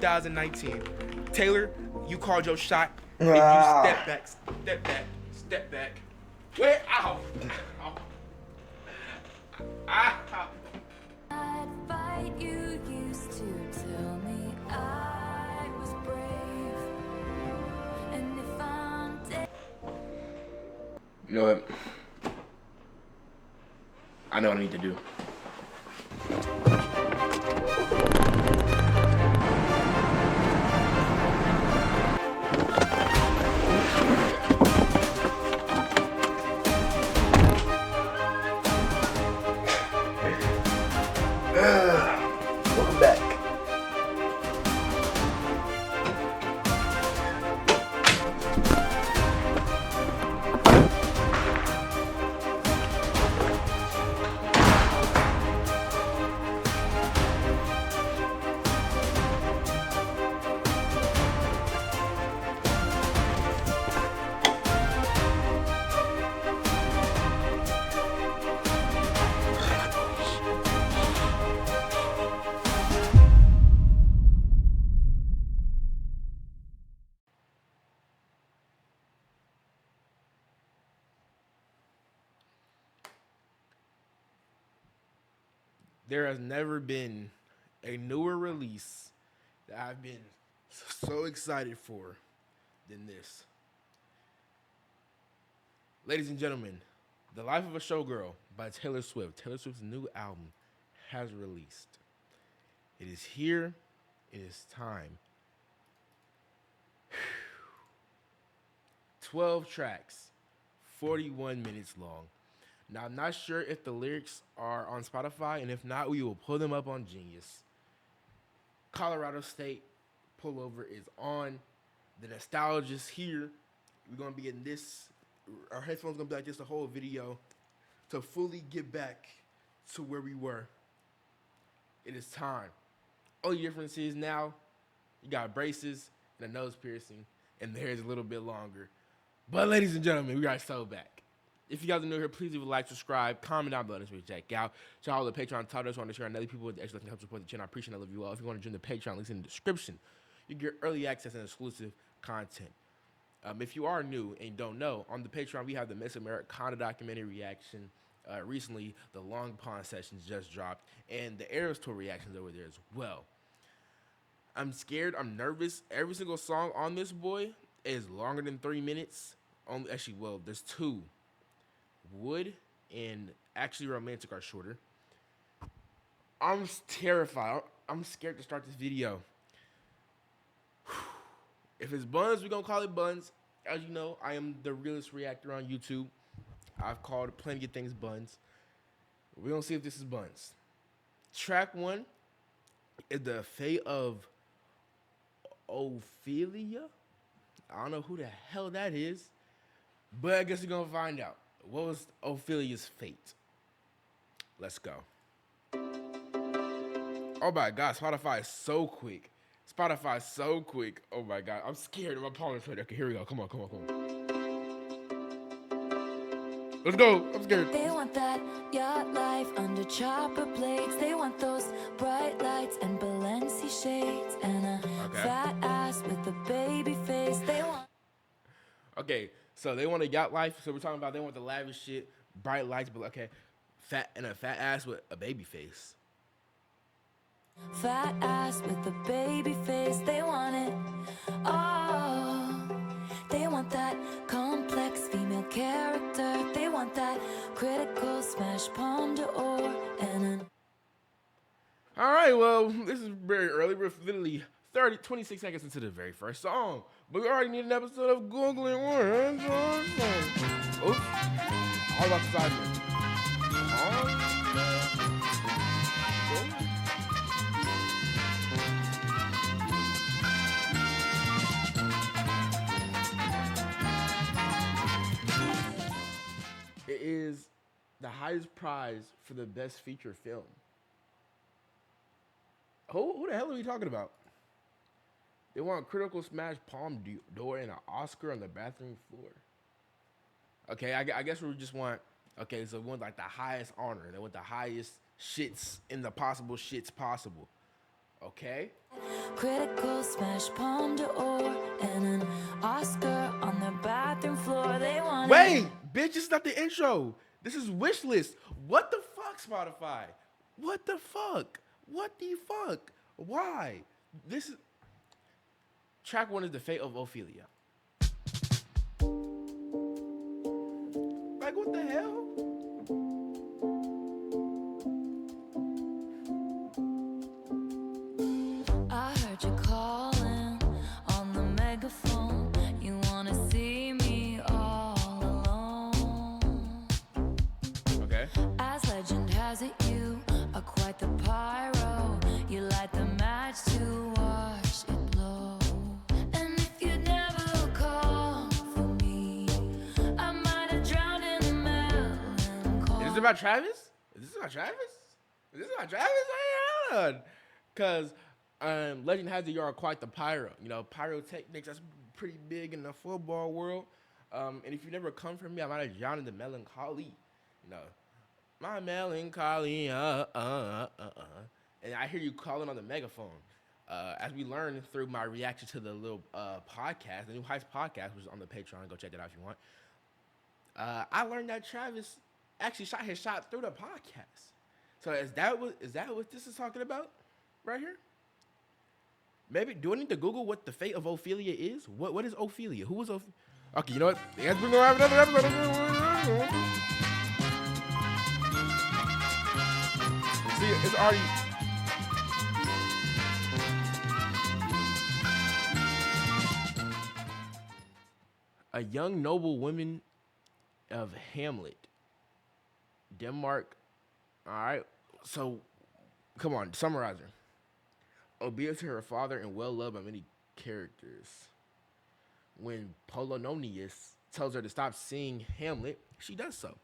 2019. Taylor, you called your shot. And you step back, step back, step back. Where? Ow. Ow. Ow. I'd fight, you used to tell me I was brave. And if I'm dead. You know what? I know what I need to do. Welcome back. There has never been a newer release that I've been so excited for than this. Ladies and gentlemen, The Life of a Showgirl by Taylor Swift. Taylor Swift's new album has released. It is here. It is time. 12 tracks, 41 minutes long. Now, I'm not sure if the lyrics are on Spotify, and if not, we will pull them up on Genius. Colorado State Pullover is on. The nostalgia's here. We're going to be getting this. Our headphones going to be like this the whole video to fully get back to where we were. It is time. Only difference is now you got braces and a nose piercing, and the hair is a little bit longer. But, ladies and gentlemen, we are so back. If you guys are new here, please leave a like, subscribe, comment down below. This video check out. Check out all the Patreon titles. Want to share other people that actually can help support the channel. I appreciate and I love you all. If you want to join the Patreon, links in the description. You get early access and exclusive content. If you are new and don't know, on the Patreon we have the Miss Americana documentary reaction. Recently, the Long Pond sessions just dropped, and the Eras Tour reactions over there as well. I'm scared. I'm nervous. Every single song on this boy is longer than 3 minutes. Actually, well, there's two. Wood and Actually Romantic are shorter. I'm terrified. I'm scared to start this video. If it's buns, we're gonna call it buns. As you know, I am the realest reactor on YouTube. I've called plenty of things buns. We're gonna see if this is buns. Track 1 is the fate of Ophelia. I don't know who the hell that is, but I guess we're gonna find out. What was Ophelia's fate? Let's go. Oh my God, Spotify is so quick. Spotify is so quick. Oh my God, I'm scared. My palm is ready. Okay, here we go. Come on, come on, come on. Let's go. I'm scared. They want that yacht life under chopper blades. They want those bright lights and Balenci shades and a fat ass with a baby face. They want. Okay, so they want a yacht life. So we're talking about they want the lavish shit, bright lights, but okay, fat and a fat ass with a baby face. Fat ass with a baby face. They want it. Oh, they want that complex female character. They want that critical smash palm d'or and an. All right, well, this is very early. We're literally 26 seconds into the very first song. But we already need an episode of Googling words. Oops. All about the side note. It is the highest prize for the best feature film. Who the hell are we talking about? They want critical smash palm d'or and an Oscar on the bathroom floor. Okay, I guess we just want, okay, so we want like the highest honor. They want the highest shits in the possible shits possible. Okay. Critical smash palm d'or and an Oscar on their bathroom floor. They want Wait, bitch, this is not the intro. This is wish list. What the fuck, Spotify? What the fuck? What the fuck? Why? This is track one is the fate of Ophelia. Like what the hell? I heard you calling on the megaphone. You wanna see me all alone. Okay. As legend has it, you are quite the pyro. You light the match to watch it blow. And if you'd never call for me, I might have drowned in the melancholy. Is this about Travis? Is this about Travis? Is this about Travis? Because legend has it you are quite the pyro. You know, pyrotechnics, that's pretty big in the football world. And if you never come for me, I might have drowned in the melancholy. You know, my melancholy, And I hear you calling on the megaphone. As we learned through my reaction to the little podcast, the New Heights podcast, which is on the Patreon. Go check that out if you want. I learned that Travis actually shot his shot through the podcast. So is that what this is talking about right here? Maybe do I need to Google what the fate of Ophelia is? What is Ophelia? Who was Ophelia? Okay, you know what? Let's bring around another episode. See, it's already. A young noble woman of Hamlet, Denmark. All right, so come on, summarize her. Obedient to her father and well loved by many characters. When Polonius tells her to stop seeing Hamlet, she does so.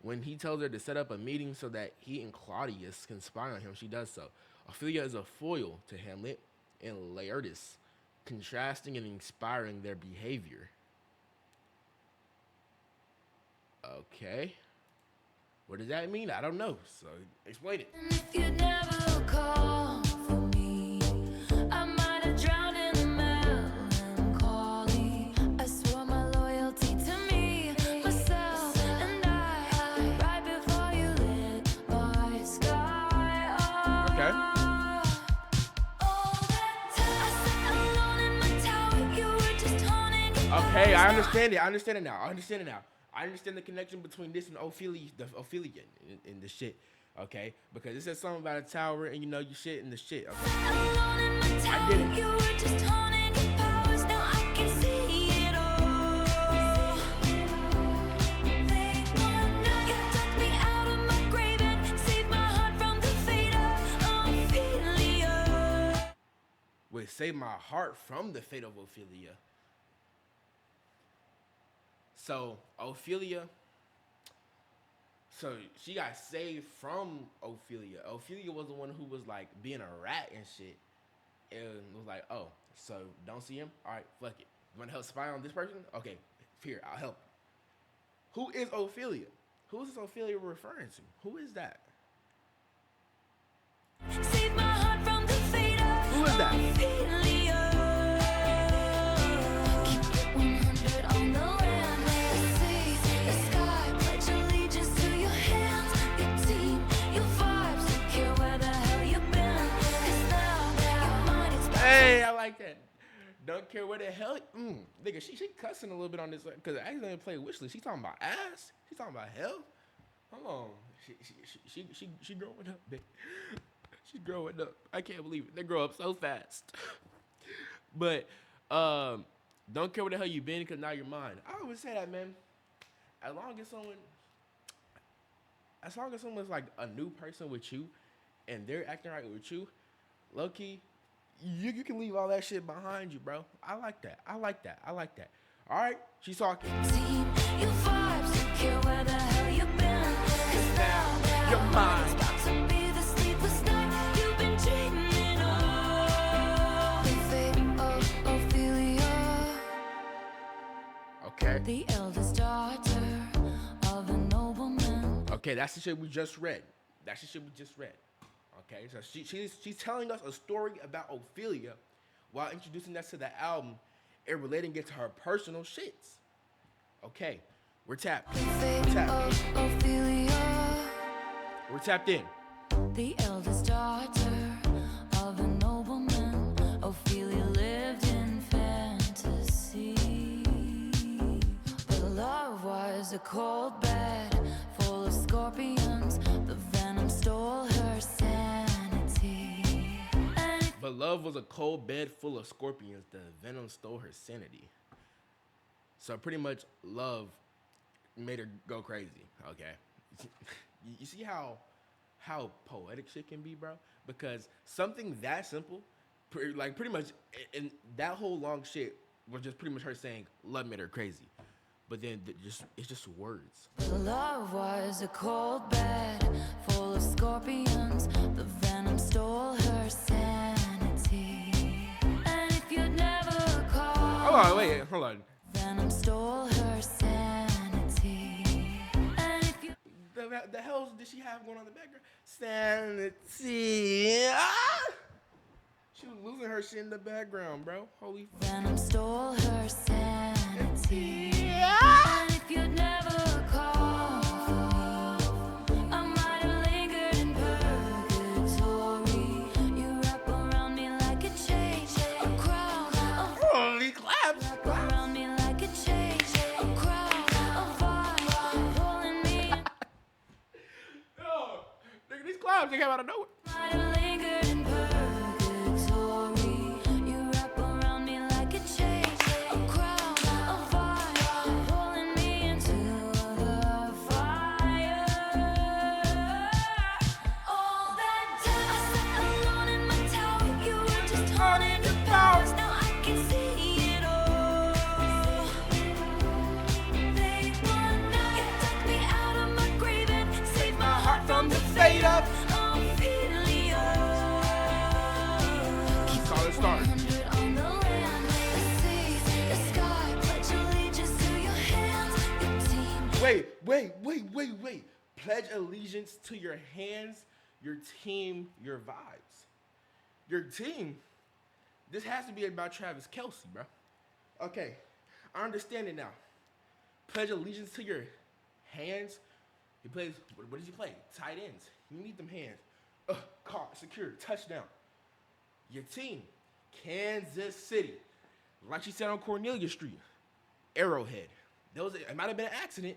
When he tells her to set up a meeting so that he and Claudius can spy on him, she does so. Ophelia is a foil to Hamlet and Laertes, contrasting and inspiring their behavior. Okay. What does that mean? I don't know. So explain it. And if you'd never call for me, I might have drowned in the melancholy. I swore my loyalty to me, myself, and I, right before you lit my sky. Okay. All that time I sat alone in my tower, you were just haunting. Okay, I understand it. I understand it now. I understand the connection between this and Ophelia, the Ophelia in the shit. Okay, because it says something about a tower and you know you shit in the shit. Okay. I get it. You were just haunting your powers, now I can see it all. They wanna get me out of my grave and save my heart from the fate of Ophelia. Wait, save my heart from the fate of Ophelia. So Ophelia, so she got saved from Ophelia. Ophelia was the one who was like being a rat and shit, and was like, oh, so don't see him? All right, fuck it. You want to help spy on this person? Okay, here, I'll help. Who is Ophelia? Who is this Ophelia referring to? Who is that? Save my heart from the fate of Who is that? Ophelia. Keep it 100 on the land, the sea, the sky. Pledge allegiance to your hands, your team, your vibes. Don't care where the hell you've been, 'cause now your mind is back. Hey, I like that. Don't care where the hell. Nigga, she cussing a little bit on this because I accidentally played Wishlist. She talking about ass. She talking about hell. Hold on. She growing up, bitch. She's growing up. I can't believe it. They grow up so fast. But don't care where the hell you been because now you're mine. I always say that, man. As long as someone's like a new person with you and they're acting right with you, low key, you can leave all that shit behind you, bro. I like that. All right, she's talking. Team, your vibes. Don't care where the hell you've been, 'cause now you're mine. it's about to be the sleepless night you've been dreaming of. The fate of Ophelia, Okay. the eldest daughter of a nobleman. Okay, that's the shit we just read. Okay, so she's telling us a story about Ophelia while introducing us to the album and relating it to her personal shits. Okay, we're tapped. We're tapped. Ophelia, We're tapped in. the eldest daughter of a nobleman. Ophelia lived in fantasy, but love was a cold bed full of scorpions. The venom stole her sanity. But love was a cold bed full of scorpions. The venom stole her sanity. So pretty much love made her go crazy. Okay. You see how poetic shit can be, bro? Because something that simple, pretty much, and that whole long shit was just pretty much her saying love made her crazy. But then it's just words. Love was a cold bed full of scorpions. The venom stole her sanity. And if you'd never call, Hold on. venom stole her sanity. And if you The hell did she have going on in the background? Sanity. Ah! She was losing her shit in the background, bro. Holy fuck. venom stole her sanity. Yeah. And if you'd never call for me, I might have lingered in purgatory. You wrap around me like a chain, a crown of Holy claps. wrap around me like a chain, a crown of fire, pulling me. Yo, nigga, these claps, they came out of nowhere. Might have lingered in purgatory. You wrap around me like a chain, a crown of fire, pulling me into the fire. All that time I sat alone in my tower, you were just haunting your powers. Now I can see it all. They wanna take me out of my grave and save my heart from the fate of Ophelia. Keep Solid start. 100 on the land, the sea, the sky. Pledge allegiance to your hands, your team. Wait. Pledge allegiance to your hands, your team, your vibes. Your team? This has to be about Travis Kelce, bro. Okay, I understand it now. Pledge allegiance to your hands. He plays, what does he play? Tight ends. You need them hands. Caught, secure, touchdown. Your team, Kansas City. Like she said on Cornelia Street, Arrowhead. It might have been an accident.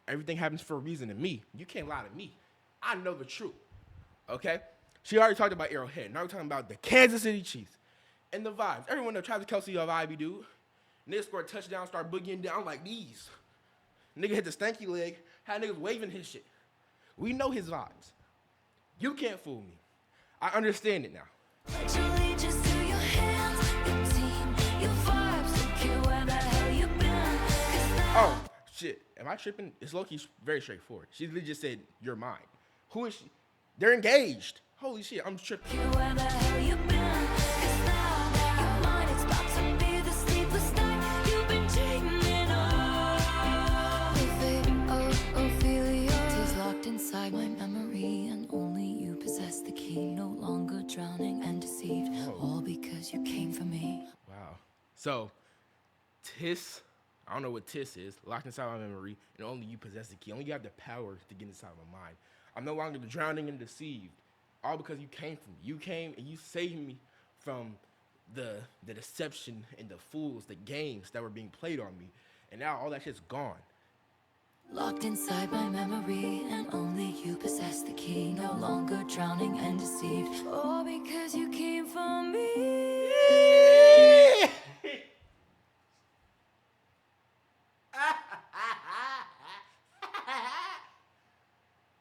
Everything happens for a reason to me. You can't lie to me. I know the truth. Okay? She already talked about Arrowhead. Now we're talking about the Kansas City Chiefs. And the vibes. Everyone knows Travis Kelce a vibey dude. Nigga scored a touchdown, start boogieing down like these. Nigga hit the stanky leg, had niggas waving his shit. We know his vibes. You can't fool me. I understand it now. Pledge allegiance to your hands, your team, your vibes. Don't care where the hell you've been. 'Cause now Oh, shit. Am I tripping? It's low-key very straightforward. She literally just said, you're mine. Who is she? They're engaged. Holy shit, I'm tripping. care where the hell you've been. 'Cause now you're mine. It's about to be the sleepless night you've been dreaming of. Ophelia, tis locked inside my memory, and only you possess the key. No longer drowning and deceived, all because you came for me. Wow. So, Tiss, I don't know what Tiss is, locked inside my memory, and only you possess the key. Only you have the power to get inside my mind. I'm no longer drowning and deceived, all because you came for me. You came and you saved me from the deception and the fools, the games that were being played on me. And now all that shit's gone. Locked inside my memory, and only you possess the key. No longer drowning and deceived, all because you came for me.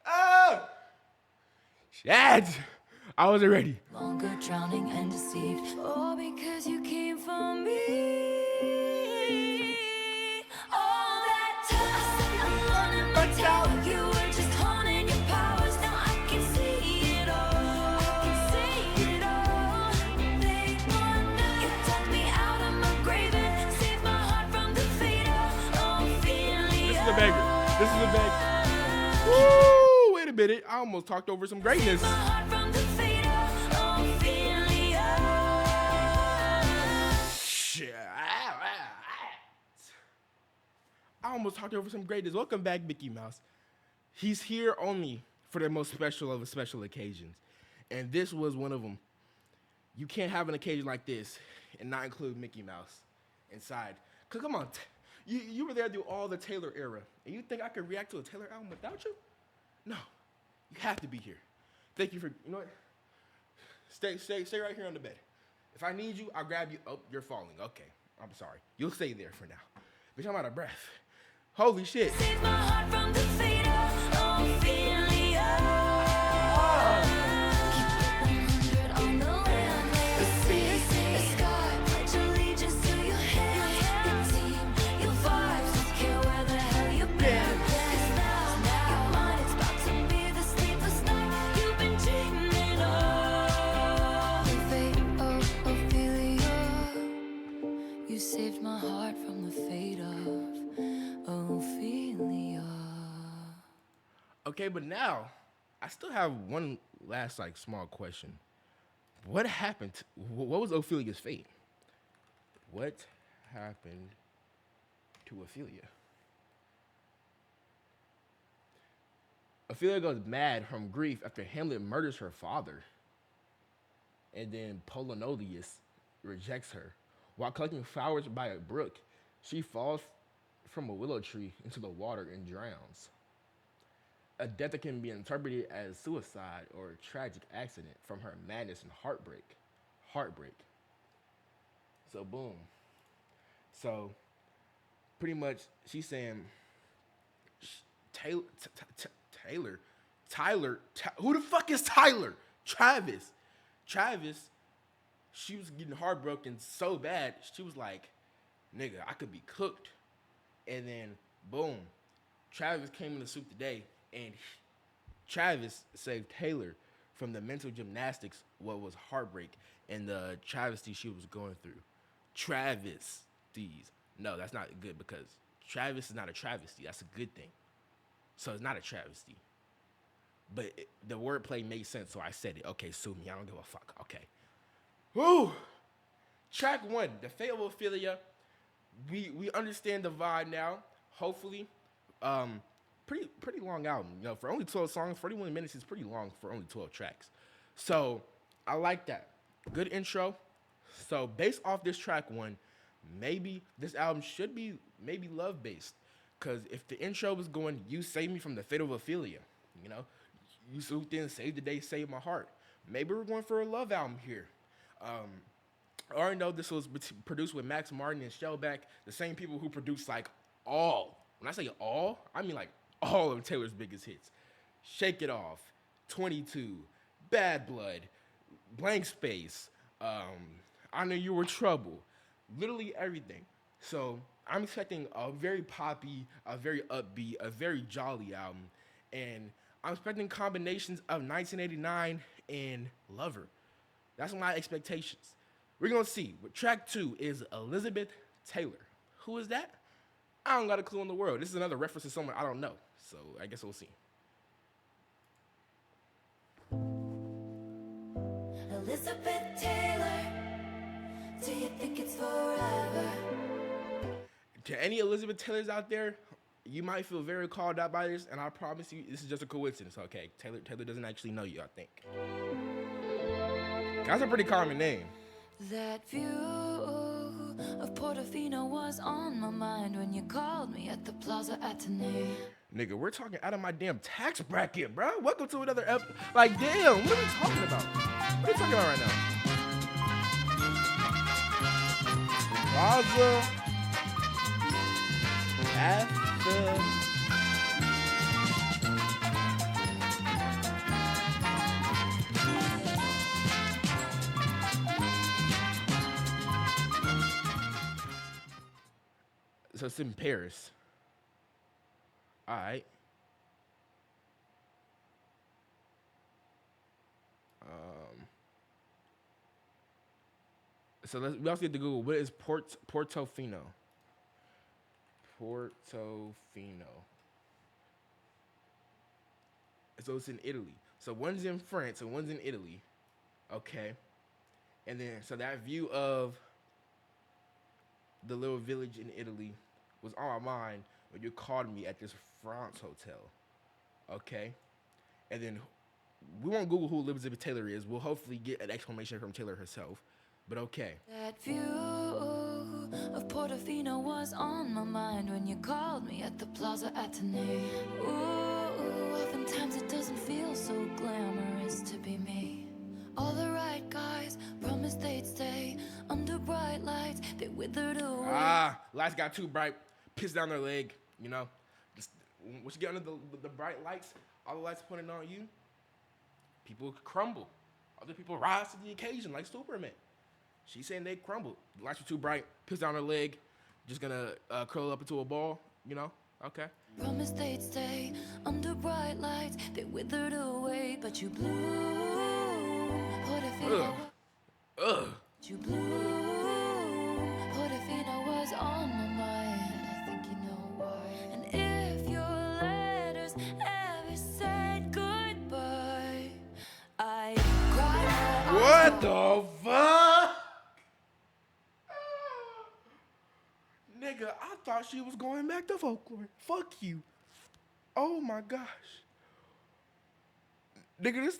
Oh! Shit! I wasn't ready. Longer drowning and deceived, all because you came for me. All that time I sat alone in my tower, you were just haunting your powers. Now I can see it all. I can see it all. They wanna you took me out of my grave and saved my heart from the fate of Ophelia. This is a banger. This is a banger. Woo! Wait a minute. I almost talked over some greatness. My heart from the almost talked over some greatness. Welcome back, Mickey Mouse. He's here only for the most special of special occasions. And this was one of them. You can't have an occasion like this and not include Mickey Mouse inside. Cause come on, you were there through all the Taylor era, and you think I could react to a Taylor album without you? No, you have to be here. Thank you for, you know what? Stay right here on the bed. If I need you, I'll grab you. Oh, you're falling. Okay, I'm sorry. You'll stay there for now. Bitch, I'm out of breath. Holy shit. Save my heart from the fate of Ophelia. Keep it 100 on the land. The sea, the sky, pledge allegiance to your hands. Your team, your vibes, don't care where the hell you've been. 'Cause now, your mind is about to be the sleepless night you've been dreaming of. The fate of Ophelia. You saved my heart from the fate of Ophelia. Okay, but now I still have one last like small question. What happened? What was Ophelia's fate? What happened to Ophelia? Ophelia goes mad from grief after Hamlet murders her father. And then Polonius rejects her. While collecting flowers by a brook, she falls from a willow tree into the water and drowns. A death that can be interpreted as suicide or a tragic accident from her madness and heartbreak. So boom. So pretty much she's saying Tyler, who the fuck is Tyler? Travis, she was getting heartbroken so bad, she was like, nigga, I could be cooked. And then, boom, Travis came in the soup today, and Travis saved Taylor from the mental gymnastics, what was heartbreak, and the travesty she was going through. Travesties. No, that's not good, because Travis is not a travesty. That's a good thing. So it's not a travesty. But the wordplay made sense, so I said it. Okay, sue me. I don't give a fuck. Okay. Woo! Track 1, The Fate of Ophelia. We understand the vibe now. Hopefully, pretty long album. You know, for only 12 songs, 41 minutes is pretty long for only 12 tracks. So I like that. Good intro. So based off this track 1, maybe this album should be maybe love based. Cause if the intro was going, you save me from the fate of Ophelia, you know, you swooped in, saved the day, saved my heart. Maybe we're going for a love album here. I already know this was produced with Max Martin and Shellback, the same people who produced like all. When I say all, I mean like all of Taylor's biggest hits. Shake It Off, 22, Bad Blood, Blank Space, I Knew You Were Trouble, literally everything. So I'm expecting a very poppy, a very upbeat, a very jolly album. And I'm expecting combinations of 1989 and Lover. That's my expectations. We're going to see. But track 2 is Elizabeth Taylor. Who is that? I don't got a clue in the world. This is another reference to someone I don't know. So I guess we'll see. Elizabeth Taylor, do you think it's forever? To any Elizabeth Taylors out there, you might feel very called out by this, and I promise you, this is just a coincidence. Okay, Taylor doesn't actually know you, I think. That's a pretty common name. That view of Portofino was on my mind when you called me at the Plaza Atene. Nigga, we're talking out of my damn tax bracket, bro. Welcome to another like, damn, what are we talking about? What are we talking about right now? Plaza Atene. So it's in Paris. All right. So we also get to Google, what is Portofino? Portofino. So it's in Italy. So one's in France and one's in Italy. Okay. And then, so that view of the little village in Italy was on my mind when you called me at this France hotel. Okay? And then we won't Google who Elizabeth Taylor is. We'll hopefully get an explanation from Taylor herself. But okay. That view of Portofino was on my mind when you called me at the Plaza Athénée. Ooh, oftentimes it doesn't feel so glamorous to be me. All the right guys promised they'd stay under bright lights. They withered away. Lights got too bright. Pissed down their leg, you know. Just, once you get under the bright lights, all the lights pointing on you, people crumble. Other people rise to the occasion like Superman. She's saying they crumbled. The lights were too bright. Pissed down her leg. Just gonna curl up into a ball, you know? Okay. Promised they'd stay under bright lights. They withered away, but you blew. Portofino. You blew. Portofino was on my mind. I think you know why. And if your letters ever said goodbye, I cried. What the fuck? Nigga, I thought she was going back to folklore. Fuck you. Oh my gosh. Nigga, this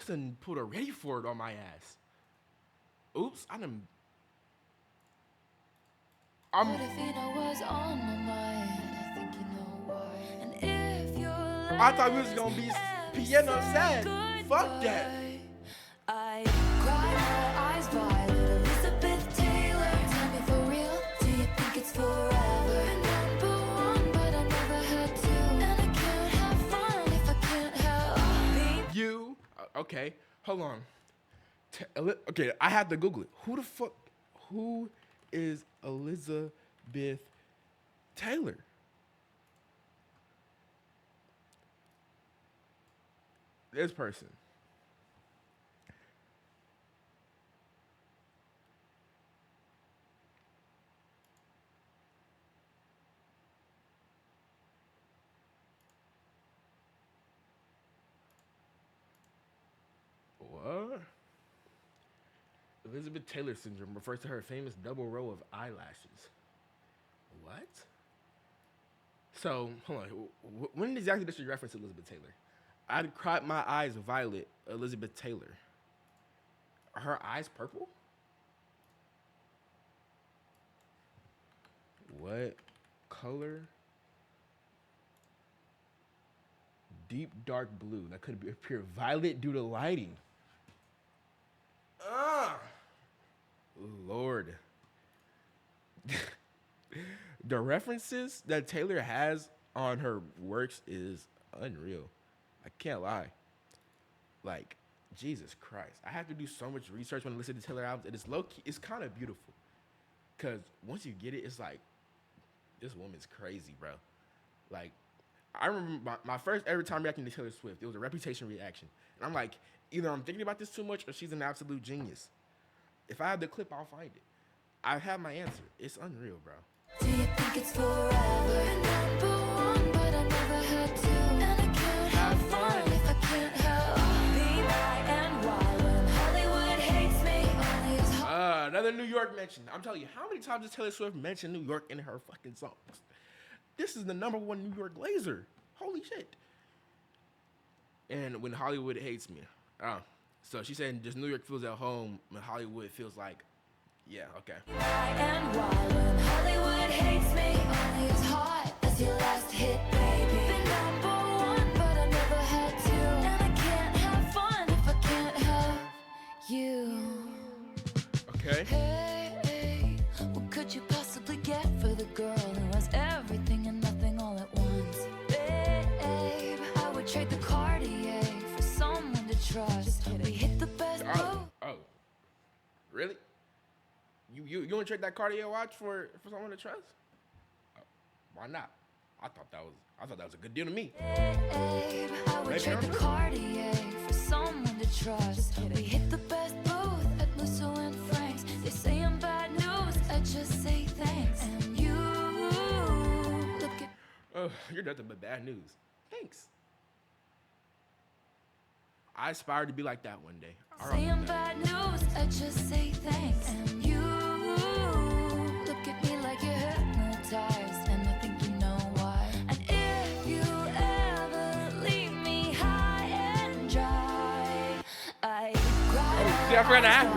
done put a ready for it on my ass. Oops, Portofino was on my mind. I think you know why. And if your I thought we was gonna be piano sad. Fuck that. I cried my eyes violet. Elizabeth Taylor, tell me for real, do you think it's forever? Number one, but I never had to. And I can't have fun if I can't help me. You, okay, hold on. Okay, I have to Google it. Who is Elizabeth Taylor? This person. What? Elizabeth Taylor syndrome refers to her famous double row of eyelashes. What? So, hold on. When exactly does she reference Elizabeth Taylor? I'd cried my eyes violet, Elizabeth Taylor. Are her eyes purple? What color? Deep dark blue. That could appear violet due to lighting. Lord. The references that Taylor has on her works is unreal. I can't lie. Like, Jesus Christ. I have to do so much research when I listen to Taylor albums. And it's low-key, it's kind of beautiful. Because once you get it, it's like, this woman's crazy, bro. Like, I remember my first ever time reacting to Taylor Swift, it was a Reputation reaction. And I'm like, either I'm thinking about this too much or she's an absolute genius. If I have the clip, I'll find it. I have my answer. It's unreal, bro. Do you think it's forever? Number one, but I never had to. And I can't have fun if I can't help being high and wild when Hollywood hates me. Only is Another New York mention. I'm telling you, how many times does Taylor Swift mention New York in her fucking songs? This is the #1 New York glazer. Holy shit. And when Hollywood hates me. So she's saying just New York feels at home when Hollywood feels like, yeah, okay. high and wild when Hollywood hates me. Only as hot as your last hit, baby. Been #1, but I never had to. And I can't have fun if I can't have you. Okay. Hey, what could you possibly get for the girl who has everything and nothing all at once? Babe, I would trade the Cartier for someone to trust. We hit the best boat. Oh. Really? You want to trade that Cartier watch for someone to trust? Why not? I thought that was a good deal to me. Babe, I would trade the Cartier for someone to trust. We hit the best booth at Musso and Frank's. They say I'm bad news, I just say thanks. And you look at You're nothing but bad news. Thanks. I aspire to be like that one day. say I'm bad news, I just say thanks. And you look at me like you're hypnotized, and I think you I forgot to ask you.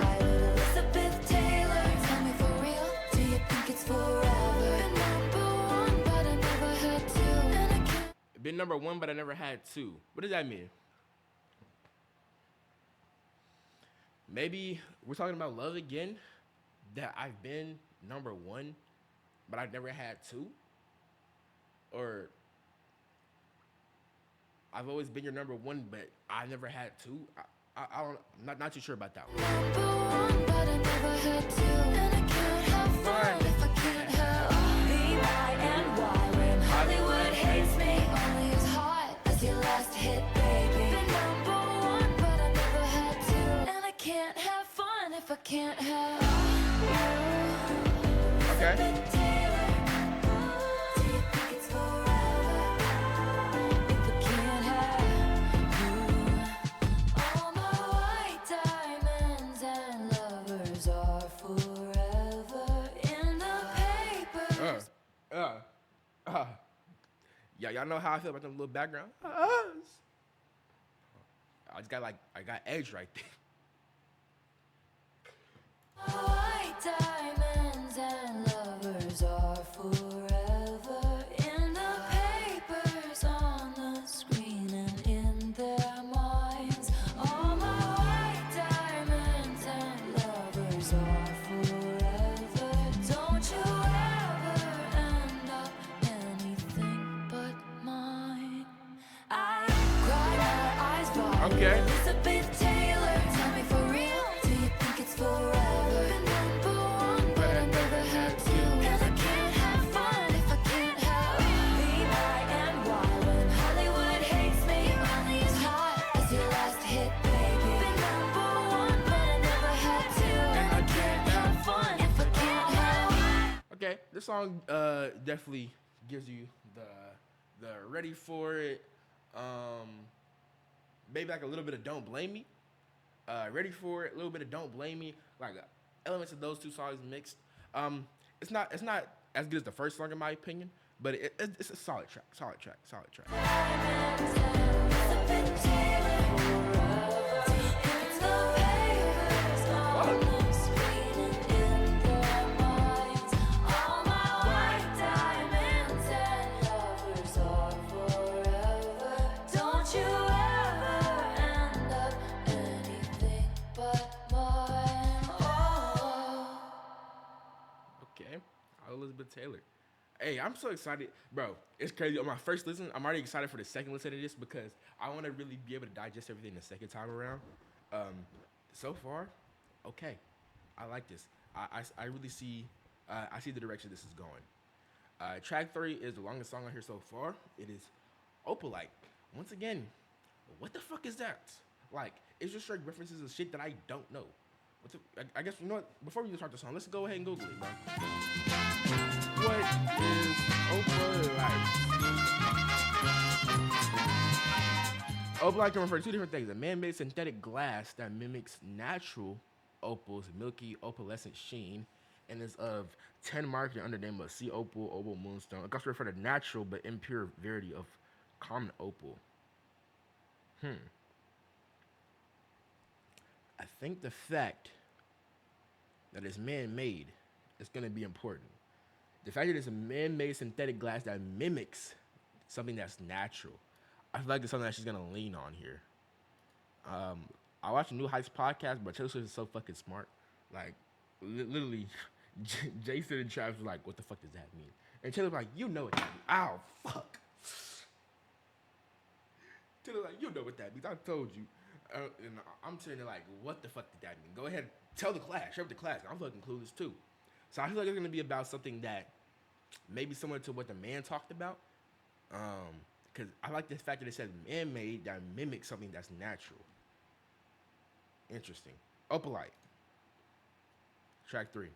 Elizabeth Taylor, tell me for real, do you think it's forever? Been number one, but I never had to, and I can't. Been number one, but I never had two. What does that mean? Maybe we're talking about love again. That I've been number one, but I've never had two, or I've always been your number one, but I never had two. I don't. I'm not too sure about that one. Number one, but I never had to, and I can't have fun if I can't have be my and why. When Hollywood hates me, only as hot as your last hit, baby. Been number one, but I never had to, and I can't have fun if I can't have you. Okay. Elizabeth Taylor, do you think it's forever if I can't have you? All my white diamonds and lovers are forever in the papers. Yeah, y'all know how I feel about them little background. I just got I got edge right there. White diamonds and lovers are forever in the papers, on the screen and in their minds. All my white diamonds and lovers are forever. Don't you ever end up anything but mine. I cried my eyes wide. Okay. Elizabeth Taylor, tell me for real, do you think it's forever? Been number one, but I never had to, and I can't have fun if I can't have be my and why. When Hollywood hates me, only as hot as your last hit, baby. Been number one, but I never had to, and I can't have fun if I can't have. Okay, this song definitely gives you the ready for it. Maybe like a little bit of Don't Blame Me. Ready for it, a little bit of Don't Blame Me. Like elements of those two songs mixed. It's not as good as the first song in my opinion, but it's a solid track. Diamonds and Elizabeth Taylor, do you think it's the papers on the screen and in their minds? All my white diamonds and lovers are forever. Don't you ever end up anything but mine. Oh. Okay, Elizabeth Taylor. Hey, I'm so excited, bro. It's crazy. On my first listen, I'm already excited for the second listen to this because I want to really be able to digest everything the second time around. So far, okay, I like this. I really see I see the direction this is going. Track 3 is the longest song on here so far. It is Opalite. Once again, what the fuck is that? Like, it's just straight references of shit that I don't know. I guess, you know what? Before we even start the song, let's go ahead and Google it, bro. What is Opalite? Opalite can refer to two different things. A man-made synthetic glass that mimics natural opal's milky opalescent sheen and is of 10 marked under the name of sea opal, opal moonstone. It can also refer to natural but impure variety of common opal. I think the fact that it's man-made is going to be important. The fact that it's a man-made synthetic glass that mimics something that's natural, I feel like it's something that she's going to lean on here. I watched a New Heights podcast, but Taylor Swift is so fucking smart. Like, literally, Jason and Travis were like, what the fuck does that mean? And Taylor's like, you know what that means. Ow, fuck. Taylor's like, you know what that means. I told you. And I'm sitting there like, what the fuck did that mean? Go ahead, tell the class, share with the class. I'm fucking clueless too. So I feel like it's gonna be about something that maybe similar to what the man talked about. Because I like the fact that it says man-made that mimics something that's natural. Interesting. Opalite. Track 3.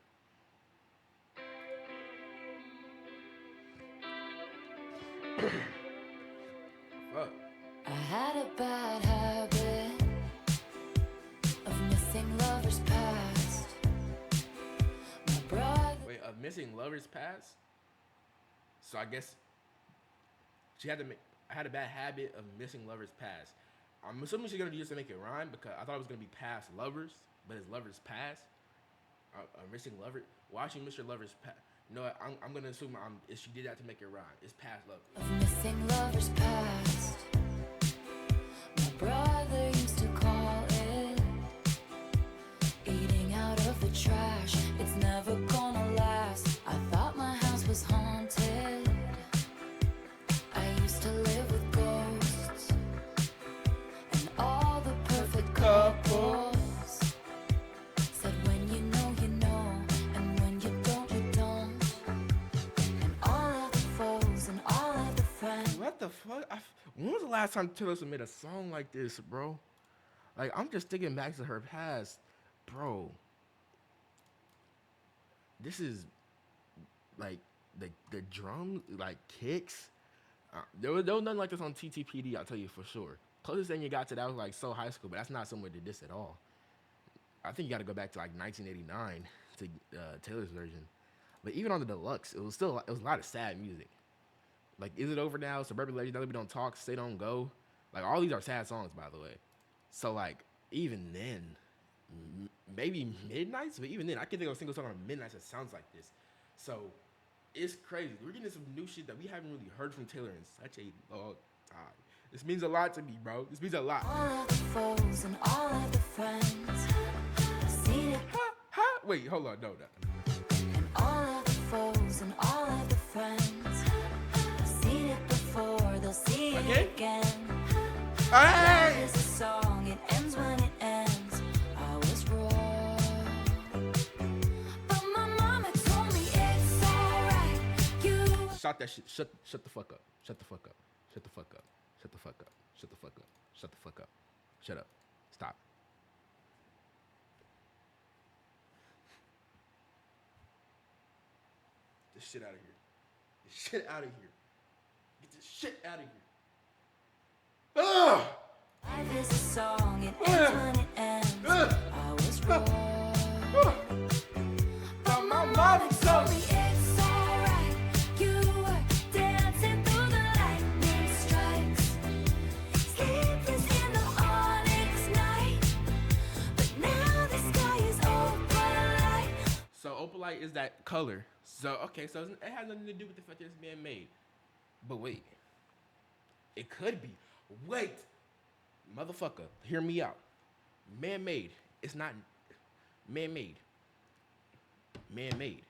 Fuck. I had a bad habit of missing lovers past. My brother. Wait, of missing lovers past? So I guess she had to make. I had a bad habit of missing lovers past. I'm assuming she's gonna use to make it rhyme because I thought it was gonna be past lovers. but his lover's past, a missing lover, watching Mr. Lover's past. You know what? I'm gonna assume if she did that to make it rhyme. It's past love. Of missing lovers past. My brother used to call it eating out of the trash. It's never gonna last. I thought my house was haunted. I used to live with ghosts and all the perfect couples. Said when you know, and when you don't. And all of the foes and all of the friends. What the fuck? When was the last time Taylor Swift made a song like this, bro? Like, I'm just thinking back to her past, bro. This is like the drum, like kicks. There was nothing like this on TTPD, I'll tell you for sure. Closest thing you got to that was like So High School, but that's not somewhere to diss at all. I think you got to go back to like 1989 to Taylor's version. But even on the deluxe, it was a lot of sad music. Like Is It Over Now, Suburban Legends, Now That We Don't Talk, Stay Don't Go. Like all these are sad songs, by the way. So like even then, maybe Midnights, but even then, I can think of a single song on Midnights that sounds like this. So it's crazy. We're getting some new shit that we haven't really heard from Taylor in such a long time. This means a lot to me, bro. This means a lot. All of the foes and all of the friends. Seen it. Wait, hold on, no. And all of the foes and all of the friends. Seen it before, they'll see it again. Hey! Love is a song, it ends when it ends. I was wrong, but my mama told me it's alright. You Shut that shit. Shut the fuck up. Shut the fuck up. Shut the fuck up. Shut the fuck up. Shut the fuck up. Shut the fuck up. Shut up. Stop. This shit out of here. This shit out of here. Get this shit out of here. Ugh! life is a song, it ends when it ends. I was wrong, but my mama told me it's alright. You were dancing through the lightning strikes, sleepless in the onyx night, but now the sky is opalite. So Opalite is that color. So okay, so it has nothing to do with the fact that it's man-made. But wait, it could be. Wait, motherfucker, hear me out. Man-made. It's not man-made. Man-made.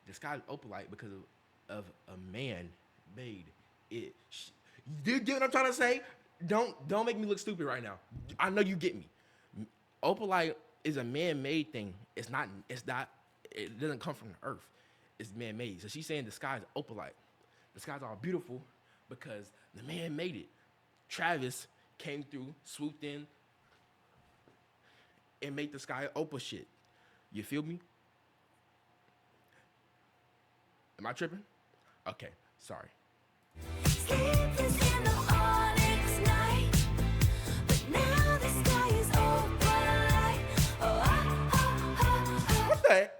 The sky is opalite because of a man made it. You get what I'm trying to say? Don't make me look stupid right now. I know you get me. Opalite is a man-made thing. It's not. It doesn't come from the earth. It's man-made. So she's saying the sky is opalite. The sky's all beautiful because the man made it. Travis came through, swooped in, and made the sky opal shit. You feel me? Am I tripping? Okay, sorry. Sleepless in the onyx night, but now the sky is opalite. Oh, What the?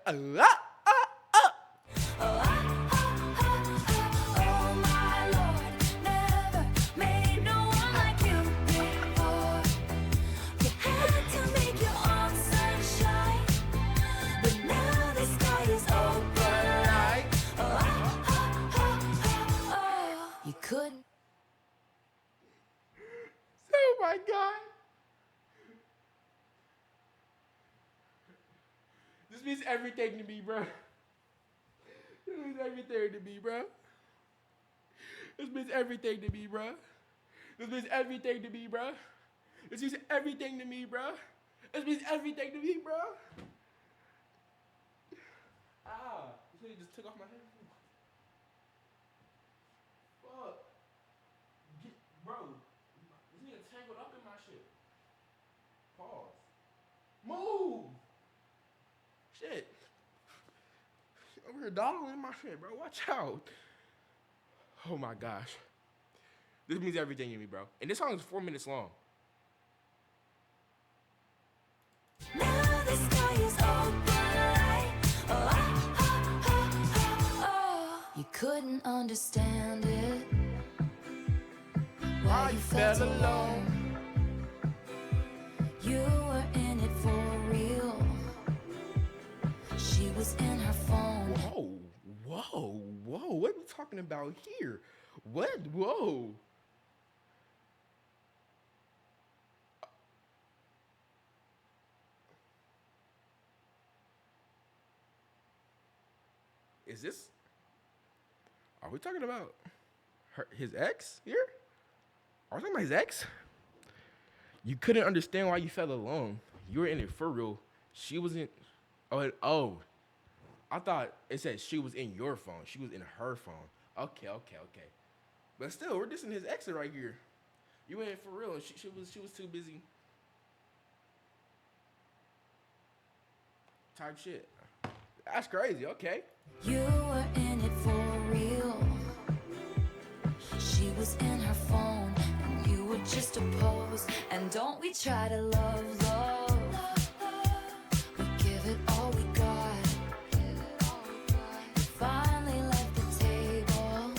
oh my Lord, never made no one like you before. You had to make your own sunshine, but now the sky is opalite. Oh, you couldn't. Oh my God. This means everything to me, bro. This means everything to me, bro. This means everything to me, bro. This means everything to me, bro. This means everything to me, bro. This means everything to me, bro. This nigga just took off my headphones. Fuck. Bro, this nigga tangled up in my shit. Pause. Move. Shit. Over here dawdling in my shit, bro. Watch out. Oh my gosh. This means everything to me, bro. And this song is 4 minutes long. Now the sky is opalite. Oh, you couldn't understand it. Why you felt alone. You were in it for whoa, what are we talking about here? What? Whoa. Is this? Are we talking about his ex here? Are we talking about his ex? You couldn't understand why you felt alone. You were in it for real. She wasn't. Oh. I thought it said she was in your phone. She was in her phone. Okay. But still, we're dissing his ex right here. You in it for real. She was too busy. Type shit. That's crazy. Okay. You were in it for real. She was in her phone, and you were just a pose. And don't we try to love? We give it all we got. You finally left the table.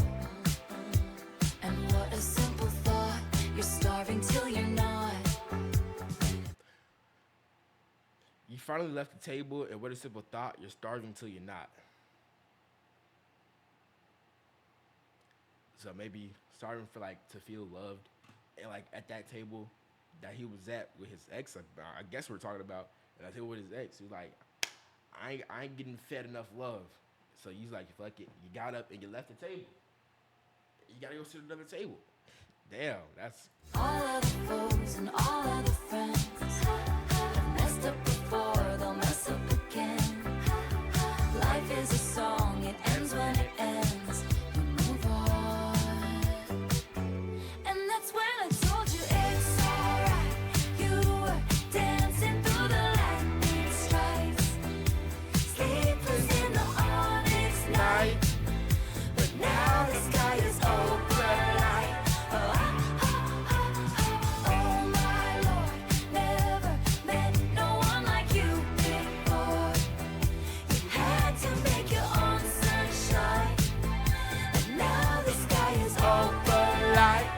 And what a simple thought. You're starving till you're not. You finally left the table, and what a simple thought. You're starving till you're not. So maybe starving for like to feel loved, and like at that table that he was at with his ex. I guess we're talking about at that table with his ex. He was like, I ain't getting fed enough love. So he's like, fuck it. You got up and you left the table. You gotta go sit at another table. Damn, that's All of the foes and all of the friends have messed up before, they'll mess up again. Life is a song, it ends when it ends. We move on. And that's when I told you it's alright. You were dancing through the lightning strikes, sleepless in the onyx night. But now the sky is opalite. Oh my Lord, never met no one like you before. You had to make your own sunshine, and now the sky is opalite.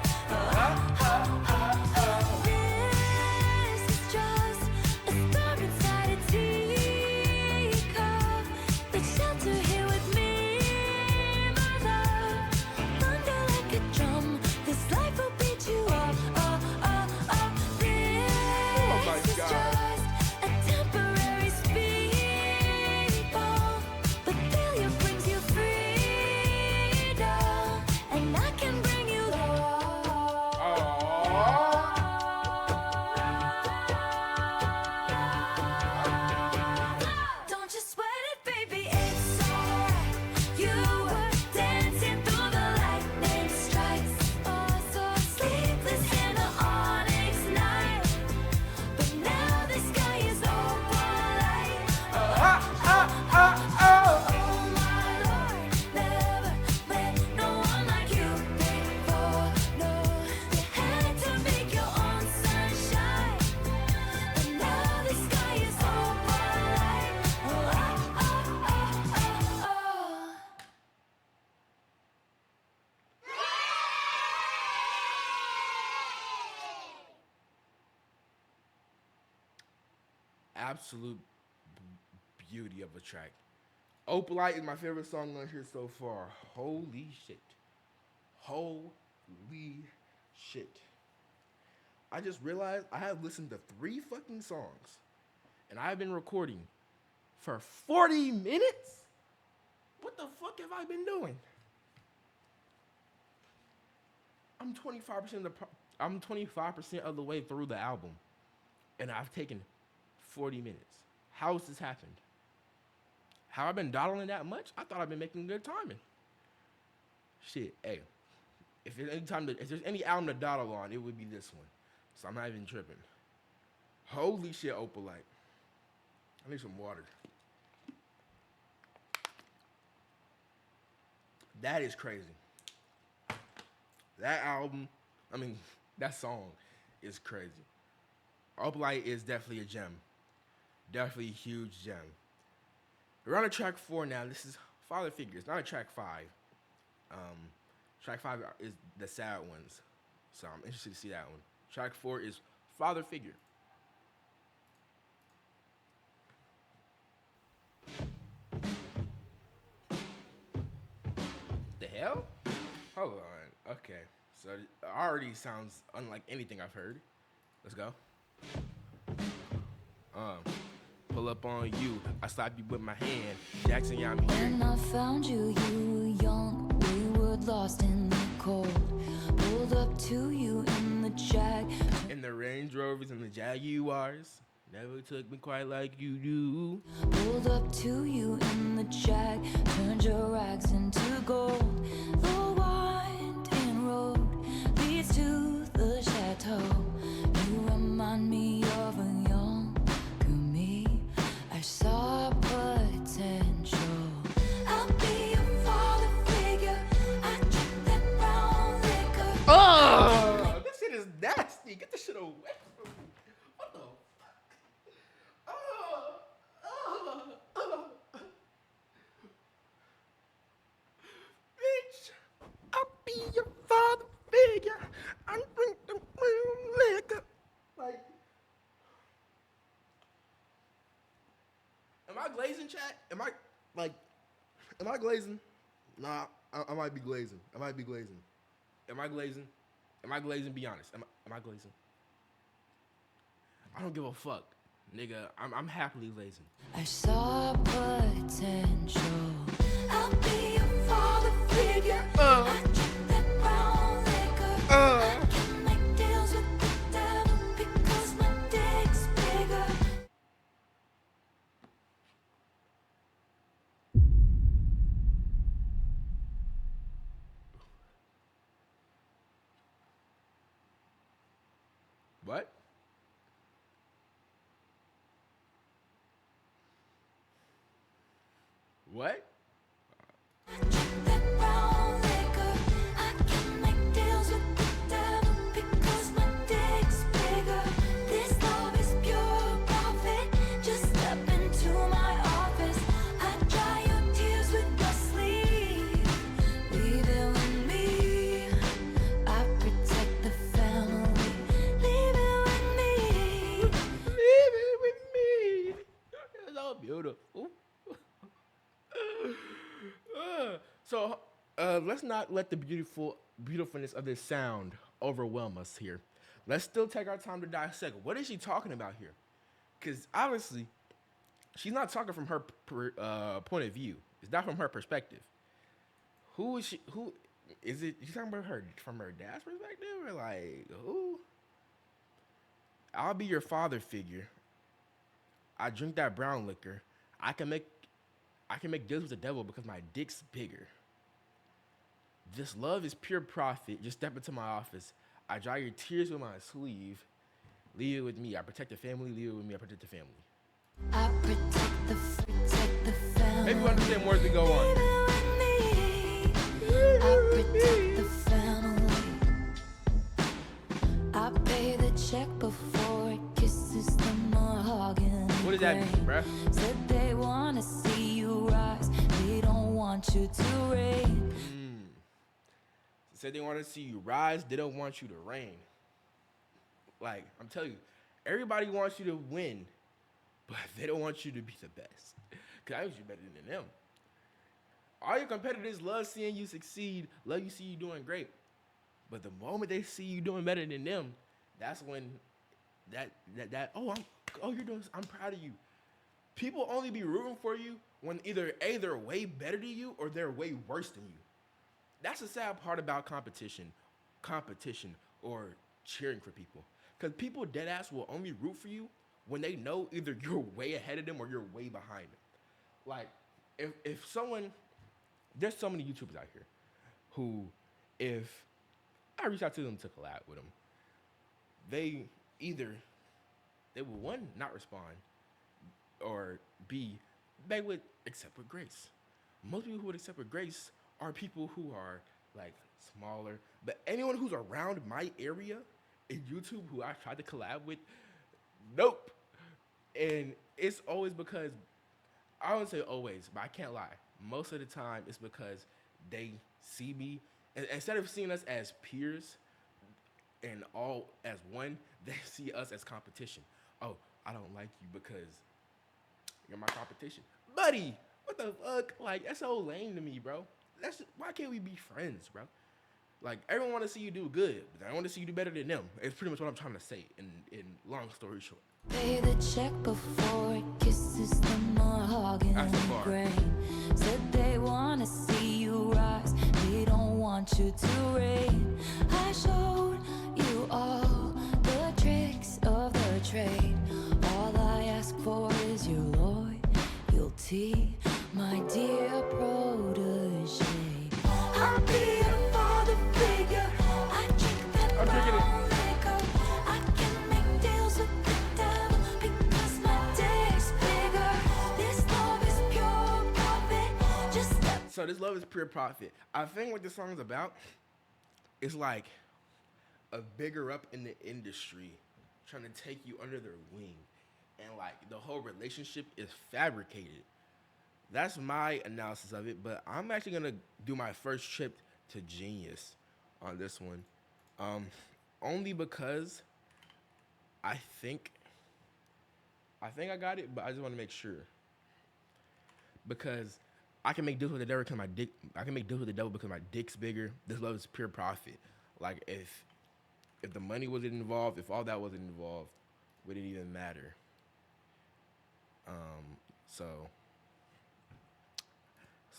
This is just a star inside a teacup. Let's shelter here with me, my love. Thunder like a drum, this life will beat you up. my This is God. just a temporary speed bump, but failure brings you freedom, and I can bring you Don't you sweat it, baby, it's alright. You were dancing through the lightning strikes, so sleepless in the onyx night. But now the sky is opalite. Oh my Lord, never met no one like you before. No, you had to make your own sunshine, but now the sky is opalite. absolute beauty of a track. Opalite is my favorite song on here so far. Holy shit. Holy shit. I just realized I have listened to 3 fucking songs, and I've been recording for 40 minutes? What the fuck have I been doing? I'm 25% of the way through the album, and I've taken 40 minutes. How has this happened? How I been dawdling that much? I thought I've been making good timing. Shit, hey, if there's any album to dawdle on, it would be this one. So I'm not even tripping. Holy shit, Opalite. I need some water. That is crazy. That album, that song is crazy. Opalite is definitely a gem. Definitely a huge gem. We're on to track 4 now. This is Father Figures, not a track 5. Track 5 is the sad ones. So I'm interested to see that one. Track 4 is Father Figure. Okay, so it already sounds unlike anything I've heard. Let's go. Um, pull up on you. I slap you with my hand. Jackson, yeah, I'm here. When I found you, you were young, wayward, lost in the cold. Pulled up to you in the Jag. In the Range Rovers and the Jaguars. Never took me quite like you do. Pulled up to you in the Jag. Turned your rags into gold. The winding road leads to the chateau. You remind me of a younger me. I saw potential. I'll be your father figure. I drink that brown liquor. Oh, this shit is nasty. Get this shit away from me. What the fuck? Bitch, I'll be your father figure. I drink the brown liquor. Like, am I glazing, chat? Am I glazing? Nah, I might be glazing. I might be glazing. Am I glazing? Am I glazing? Be honest. Am I glazing? I don't give a fuck, nigga. I'm happily glazing. I saw potential. I'll be your father figure. I drink that brown liquor. I can make deals with the devil because my dick's bigger. What? What? I drink that brown liquor. I can make deals with the devil because my dick's bigger. This love is pure profit. Just step into my office. I dry your tears with my sleeve. Leave it with me. I protect the family. Leave it with me. Leave it with me. It's so beautiful. So let's not let the beautifulness of this sound overwhelm us here. Let's still take our time to dissect. What is she talking about here? Because obviously, she's not talking from her point of view. It's not from her perspective. Who is she? Who is it? You talking about her from her dad's perspective, or like who? I'll be your father figure. I drink that brown liquor. I can make deals with the devil because my dick's bigger. This love is pure profit. Just step into my office. I dry your tears with my sleeve. Leave it with me. I protect the family. Leave it with me. I protect the family. I protect the family. Maybe we understand more as we go on. I protect the family. I pay the check before it kisses the mahogany. What does that mean, bruh? Said they wanna see you rise. They don't want you to reign. Said they want to see you rise. They don't want you to reign. Like, I'm telling you, everybody wants you to win, but they don't want you to be the best. Because I want you better than them. All your competitors love seeing you succeed, love you see you doing great. But the moment they see you doing better than them, that's when you're doing, I'm proud of you. People only be rooting for you when either A, they're way better than you or they're way worse than you. That's the sad part about competition or cheering for people. Because people dead ass will only root for you when they know either you're way ahead of them or you're way behind them. Like, if someone, there's so many YouTubers out here who, if I reach out to them to collab with them, they will, one, not respond, or B, they would accept with grace. Most people who would accept with grace are people who are like smaller, but anyone who's around my area in YouTube who I tried to collab with, nope. And it's always because, I wouldn't say always, but I can't lie. Most of the time it's because they see me, and instead of seeing us as peers and all as one, they see us as competition. Oh, I don't like you because you're my competition. Buddy, what the fuck? Like, that's so lame to me, bro. Why can't we be friends, bro? Like everyone want to see you do good, but I want to see you do better than them. It's pretty much what I'm trying to say. In long story short, Pay the check before it kisses the mahogany that's the bar. grain. Said they wanna see you rise, they don't want you to reign. I showed you all the tricks of the trade. All I ask for is your loyalty, my dear protege. I'm being a father figure. I drink that I'm drinking it. brown liquor. I can make deals with the devil because my dick's bigger. This love is pure profit. Just step. So this love is pure profit. I think what this song is about is like a bigger up in the industry trying to take you under their wing, and like the whole relationship is fabricated. That's my analysis of it, but I'm actually gonna do my first trip to Genius on this one, only because I think I got it, but I just want to make sure because I can make deals with the devil because my dick. I can make deals with the devil because my dick's bigger. This love is pure profit. Like if the money wasn't involved, if all that wasn't involved, would it even matter? So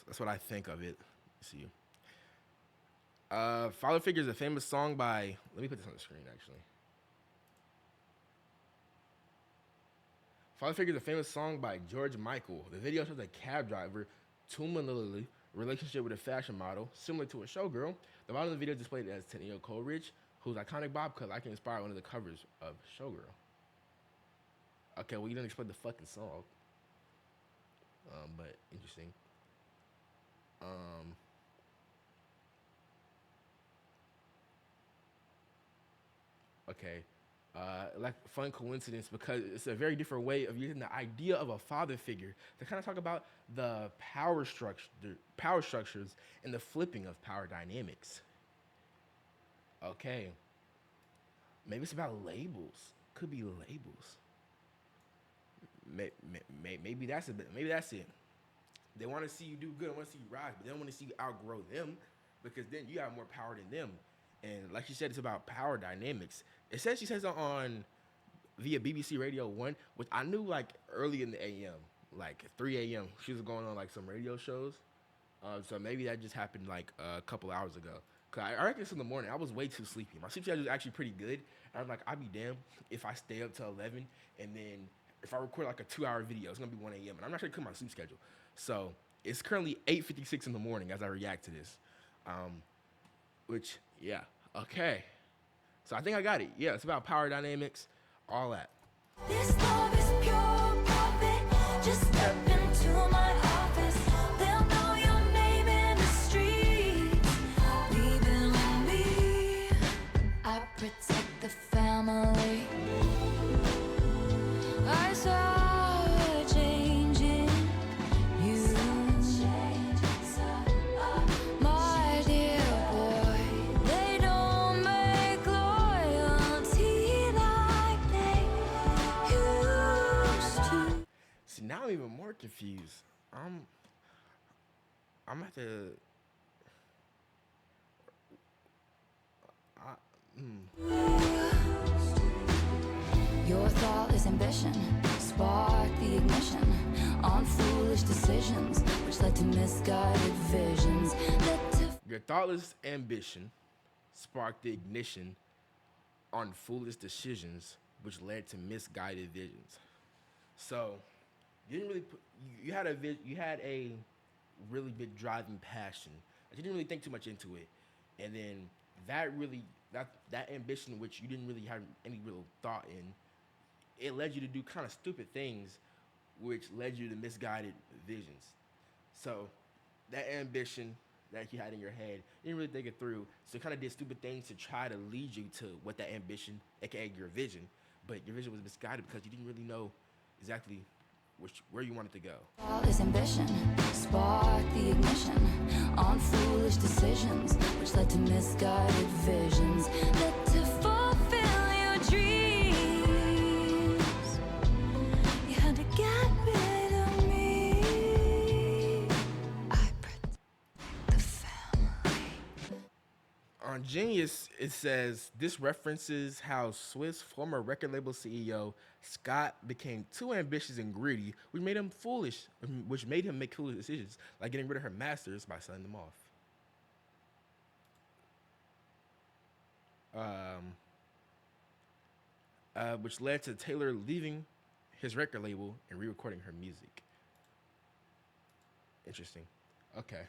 that's what I think of it. Let's see. Father Figure is a famous song by. Let me put this on the screen actually. Father Figure is a famous song by George Michael. The video shows a cab driver, Tuma Lily, relationship with a fashion model, similar to a showgirl. The model in the video is displayed as Tennille Coleridge, whose iconic bob cut like inspired one of the covers of Showgirl. Okay, well you didn't explain the fucking song. But interesting. Okay. Like fun coincidence because it's a very different way of using the idea of a father figure to kind of talk about the power structures and the flipping of power dynamics. Okay. Maybe it's about labels. Could be labels. Maybe that's it. Maybe that's it. They want to see you do good. They want to see you rise, but they don't want to see you outgrow them because then you have more power than them. And like she said, it's about power dynamics. It says she says it on via BBC Radio 1, which I knew like early in the AM, like 3 a.m. She was going on like some radio shows. So maybe that just happened like a couple hours ago. Cause I reckon this in the morning. I was way too sleepy. My sleep schedule was actually pretty good. And I'm like, I'd be damned if I stay up till 11 and then if I record like a 2-hour video, it's gonna be 1 a.m. and I'm not sure to cut my sleep schedule. So it's currently 8:56 in the morning as I react to this. Which yeah, okay. So I think I got it. Yeah, it's about power dynamics, all that. This love is pure profit. Just step into my office. They'll know your name in the streets. Leaving with me. I protect the family. I saw a change in you. My dear boy, they don't make loyalty like they used to. See, now I'm even more confused. I'm at the. Your thoughtless ambition sparked the ignition on foolish decisions, which led to misguided visions. Your thoughtless ambition sparked the ignition on foolish decisions, which led to misguided visions. So, you didn't really put, you had a really big driving passion. You didn't really think too much into it, and then that ambition, which you didn't really have any real thought in, it led you to do kind of stupid things, which led you to misguided visions. So, that ambition that you had in your head, you didn't really think it through. So, you kind of did stupid things to try to lead you to what that ambition, aka your vision, but your vision was misguided because you didn't really know exactly where you wanted to go. All this ambition sparked the ignition on foolish decisions, which led to misguided visions. Led to fulfill your dreams. You had to get rid of me. I protect the family. Genius, it says this references how Swiss former record label CEO Scott became too ambitious and greedy, which made him make foolish decisions, like getting rid of her masters by selling them off. Um, which led to Taylor leaving his record label and re-recording her music. Interesting. Okay.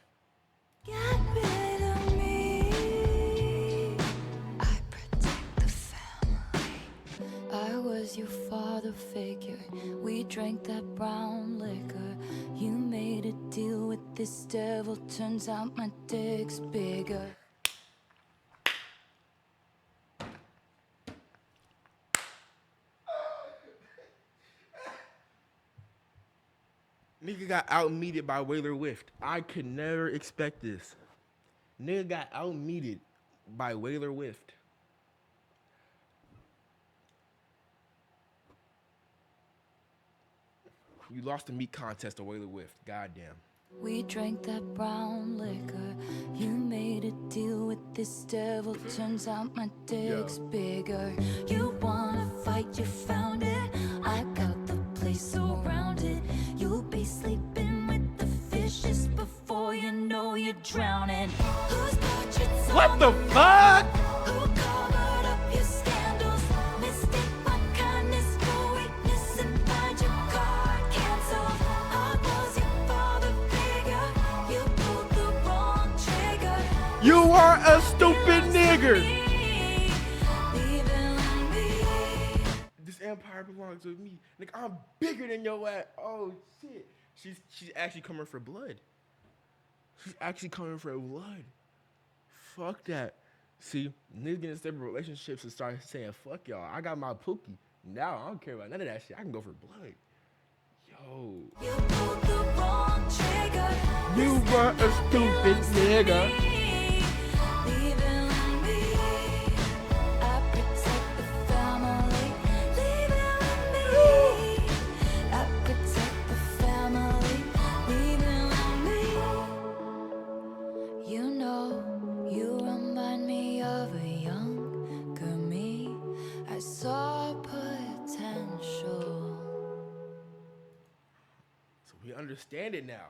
Get rid of me. I protect the family. I was your father figure. We drank that brown liquor. You made a deal with this devil. Turns out my dick's bigger. Nigga got outmeted by Whaler Whift. I could never expect this. Nigga got outmeted by Whaler Whift. You lost the meat contest to Whaler Whift. Goddamn. We drank that brown liquor. You made a deal with this devil. Turns out my dick's bigger. You wanna fight, you found it. I got the place surrounded. You'll be sleeping with the fishes before you know you're drowning. Whose portraits What on the wall? fuck? Who covered up your scandals? Mistake my kindness for weakness and find your card canceled. I was your father figure. You pulled the wrong trigger. You are a stupid nigger. Leaving me. This empire belongs to me. Nigga, I'm bigger than your ass. Oh shit. She's actually coming for blood. She's actually coming for blood. Fuck that. See, niggas get in stable relationships and start saying, fuck y'all. I got my pookie. Now I don't care about none of that shit. I can go for blood. Yo. You pulled the wrong trigger. You were a stupid nigga. Leaving me. I protect the family. Leaving me. I protect the family. Leaving me. You know, you remind me of a younger me. I saw potential. So we understand it now.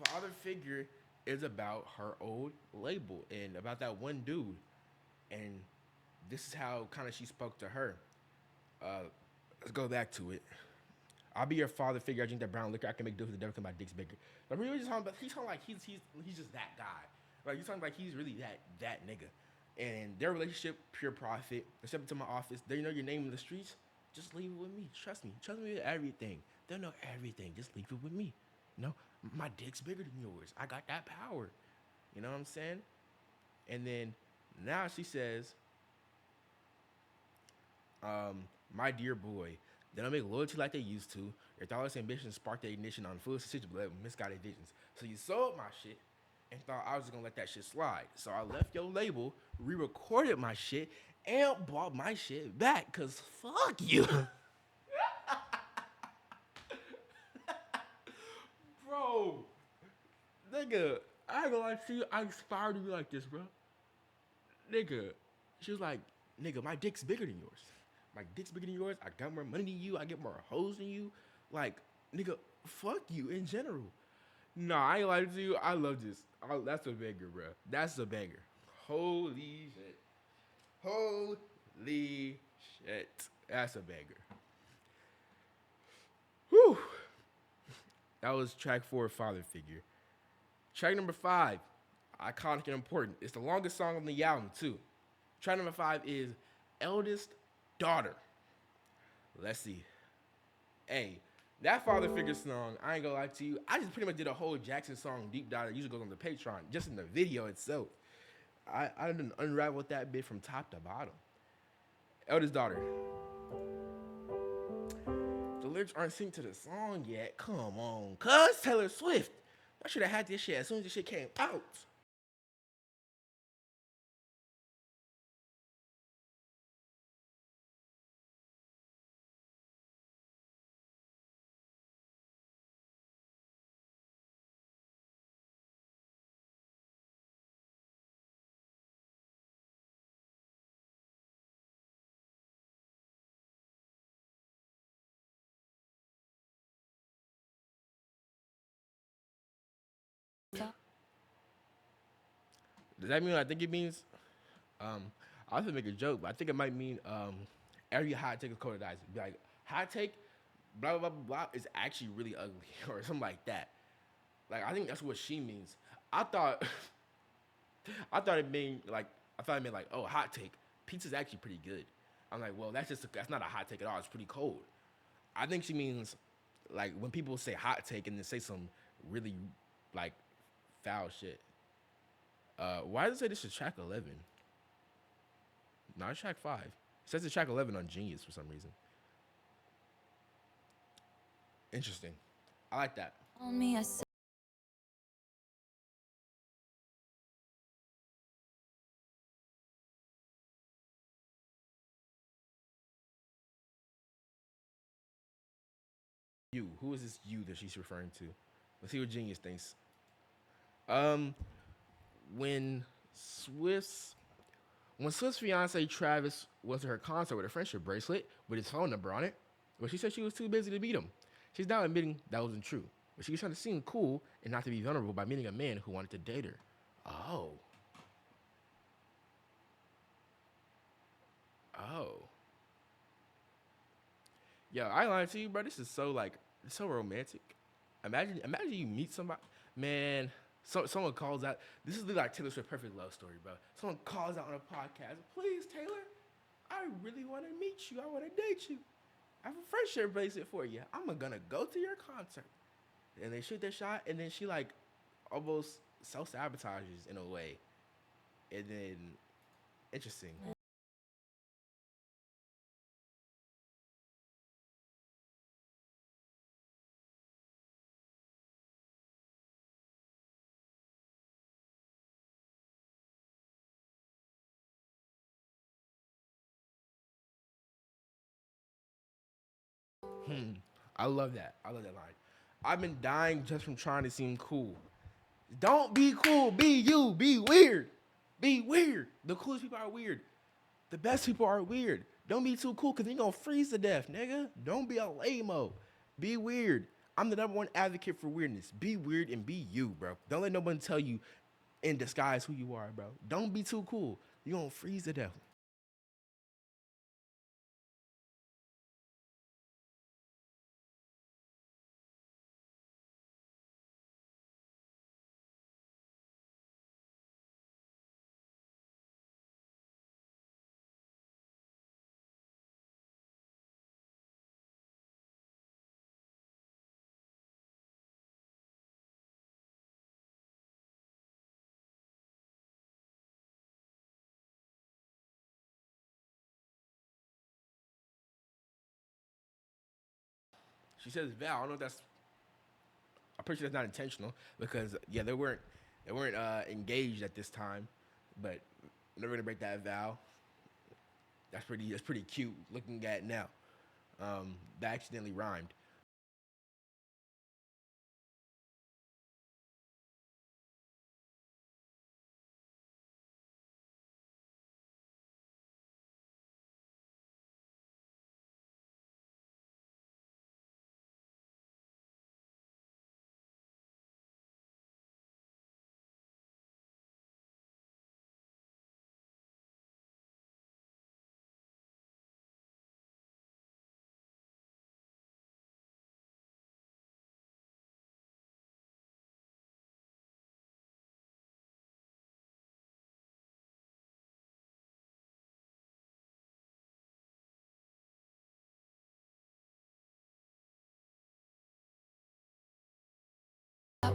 Father figure is about her old label and about that one dude. And this is how kind of she spoke to her. Let's go back to it. I'll be your father figure. I drink that brown liquor. I can make deals with the devil because my dick's bigger. Like, really just talking about, he's talking like he's just that guy. Like, he's talking like he's really that nigga. And their relationship, pure profit. They step into my office. They know your name in the streets. Just leave it with me. Trust me. Trust me with everything. They'll know everything. Just leave it with me. You know, my dick's bigger than yours. I got that power. You know what I'm saying? And then now she says, my dear boy, they don't make loyalty like they used to. Your thoughtless ambitions sparked their ignition on foolish decisions, but misguided visions. So you sold my shit and thought I was just gonna let that shit slide. So I left your label, re-recorded my shit, and bought my shit back. Cause fuck you. Bro, nigga, I ain't gonna lie to you. I inspired to be like this, bro. Nigga, she was like, nigga, my dick's bigger than yours. My dick's bigger than yours. I got more money than you. I get more hoes than you. Like, nigga, fuck you in general. Nah, I ain't lying to you. I love this. That's a banger, bro. That's a banger. Holy shit. Holy shit. That's a banger. Whew. That was track 4, Father Figure. Track number 5, iconic and important. It's the longest song on the album, too. Track number 5 is Eldest Daughter. Let's see. Hey, that Father Figure song, I ain't gonna lie to you. I just pretty much did a whole Jackson song deep dive that usually goes on the Patreon, just in the video itself. I didn't unravel that bit from top to bottom. Eldest Daughter. The lyrics aren't synced to the song yet. Come on, cuz Taylor Swift. I should have had this shit as soon as this shit came out. Does that mean what I think it means? Um, I was gonna make a joke, but I think it might mean every hot take is cold as ice. Be like hot take, blah blah blah blah is actually really ugly or something like that. Like I think that's what she means. I thought I thought it mean like I thought it meant like oh hot take. Pizza's actually pretty good. I'm like well that's not a hot take at all. It's pretty cold. I think she means like when people say hot take and then say some really like foul shit. Why does it say this is track 11? No, it's track 5. It says it's track 11 on Genius for some reason. Interesting. I like that. On me, I said, You. Who is this you that she's referring to? Let's see what Genius thinks. Um, when Swift's when Swift's fiance Travis was at her concert with a friendship bracelet with his phone number on it, but she said she was too busy to meet him. She's now admitting that wasn't true, but she was trying to seem cool and not to be vulnerable by meeting a man who wanted to date her. Oh, oh, yo, I lied to you, bro. This is so like it's so romantic. Imagine you meet somebody, man. Someone calls out. This is like Taylor Swift perfect love story, bro. Someone calls out on a podcast. Please, Taylor, I really want to meet you. I want to date you. I have a friendship bracelet for you. I'm gonna go to your concert. And they shoot their shot, and then she like almost self sabotages in a way. And then interesting. Hmm. I love that. I love that line. I've been dying just from trying to seem cool. Don't be cool. Be you. Be weird. Be weird. The coolest people are weird. The best people are weird. Don't be too cool because you're going to freeze to death, nigga. Don't be a lame-o. Be weird. I'm the number one advocate for weirdness. Be weird and be you, bro. Don't let no one tell you in disguise who you are, bro. Don't be too cool. You're going to freeze to death. She says Val. I don't know if that's. I'm pretty sure that's not intentional because yeah, they weren't engaged at this time, but they're gonna break that vow. That's pretty cute looking at now. That accidentally rhymed.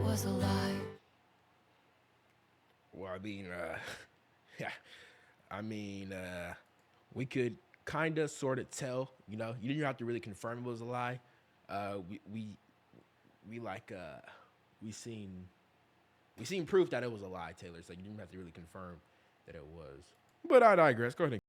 that was a lie. Well, I mean, yeah, I mean, we could kind of sort of tell. You didn't have to really confirm it was a lie. We like we seen we seen proof that it was a lie, Taylor. So you didn't have to really confirm that it was. But I digress. Go ahead.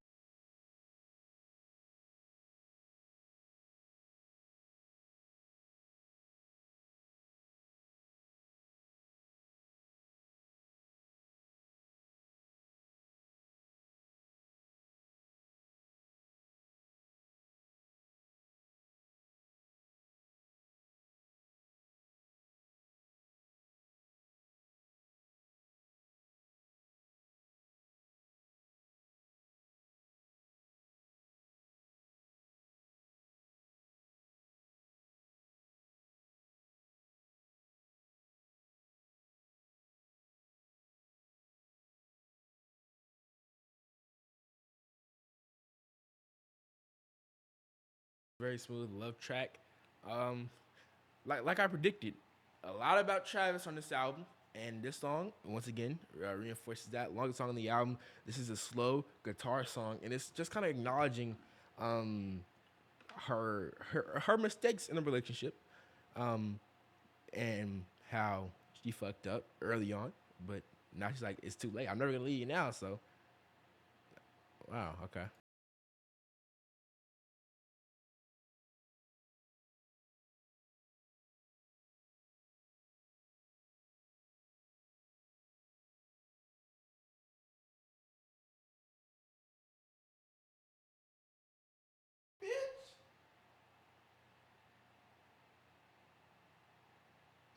Very smooth love track. Um, like I predicted, a lot about Travis on this album, and this song once again reinforces that. Longest song on the album. This is a slow guitar song, and it's just kind of acknowledging um, her mistakes in the relationship, um, and how she fucked up early on, but now she's like, it's too late. I'm never gonna leave you now. So, wow, okay. Bitch,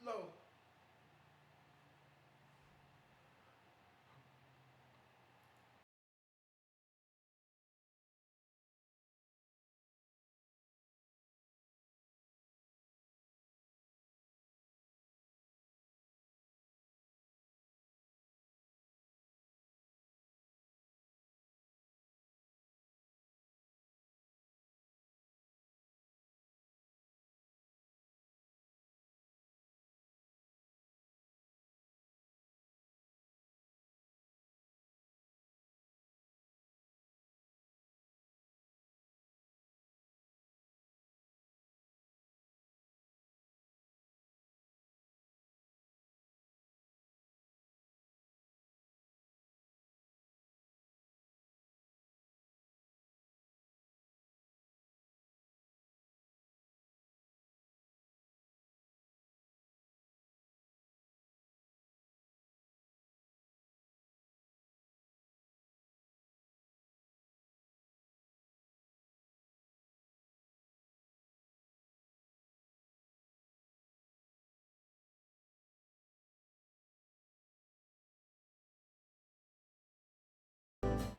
no.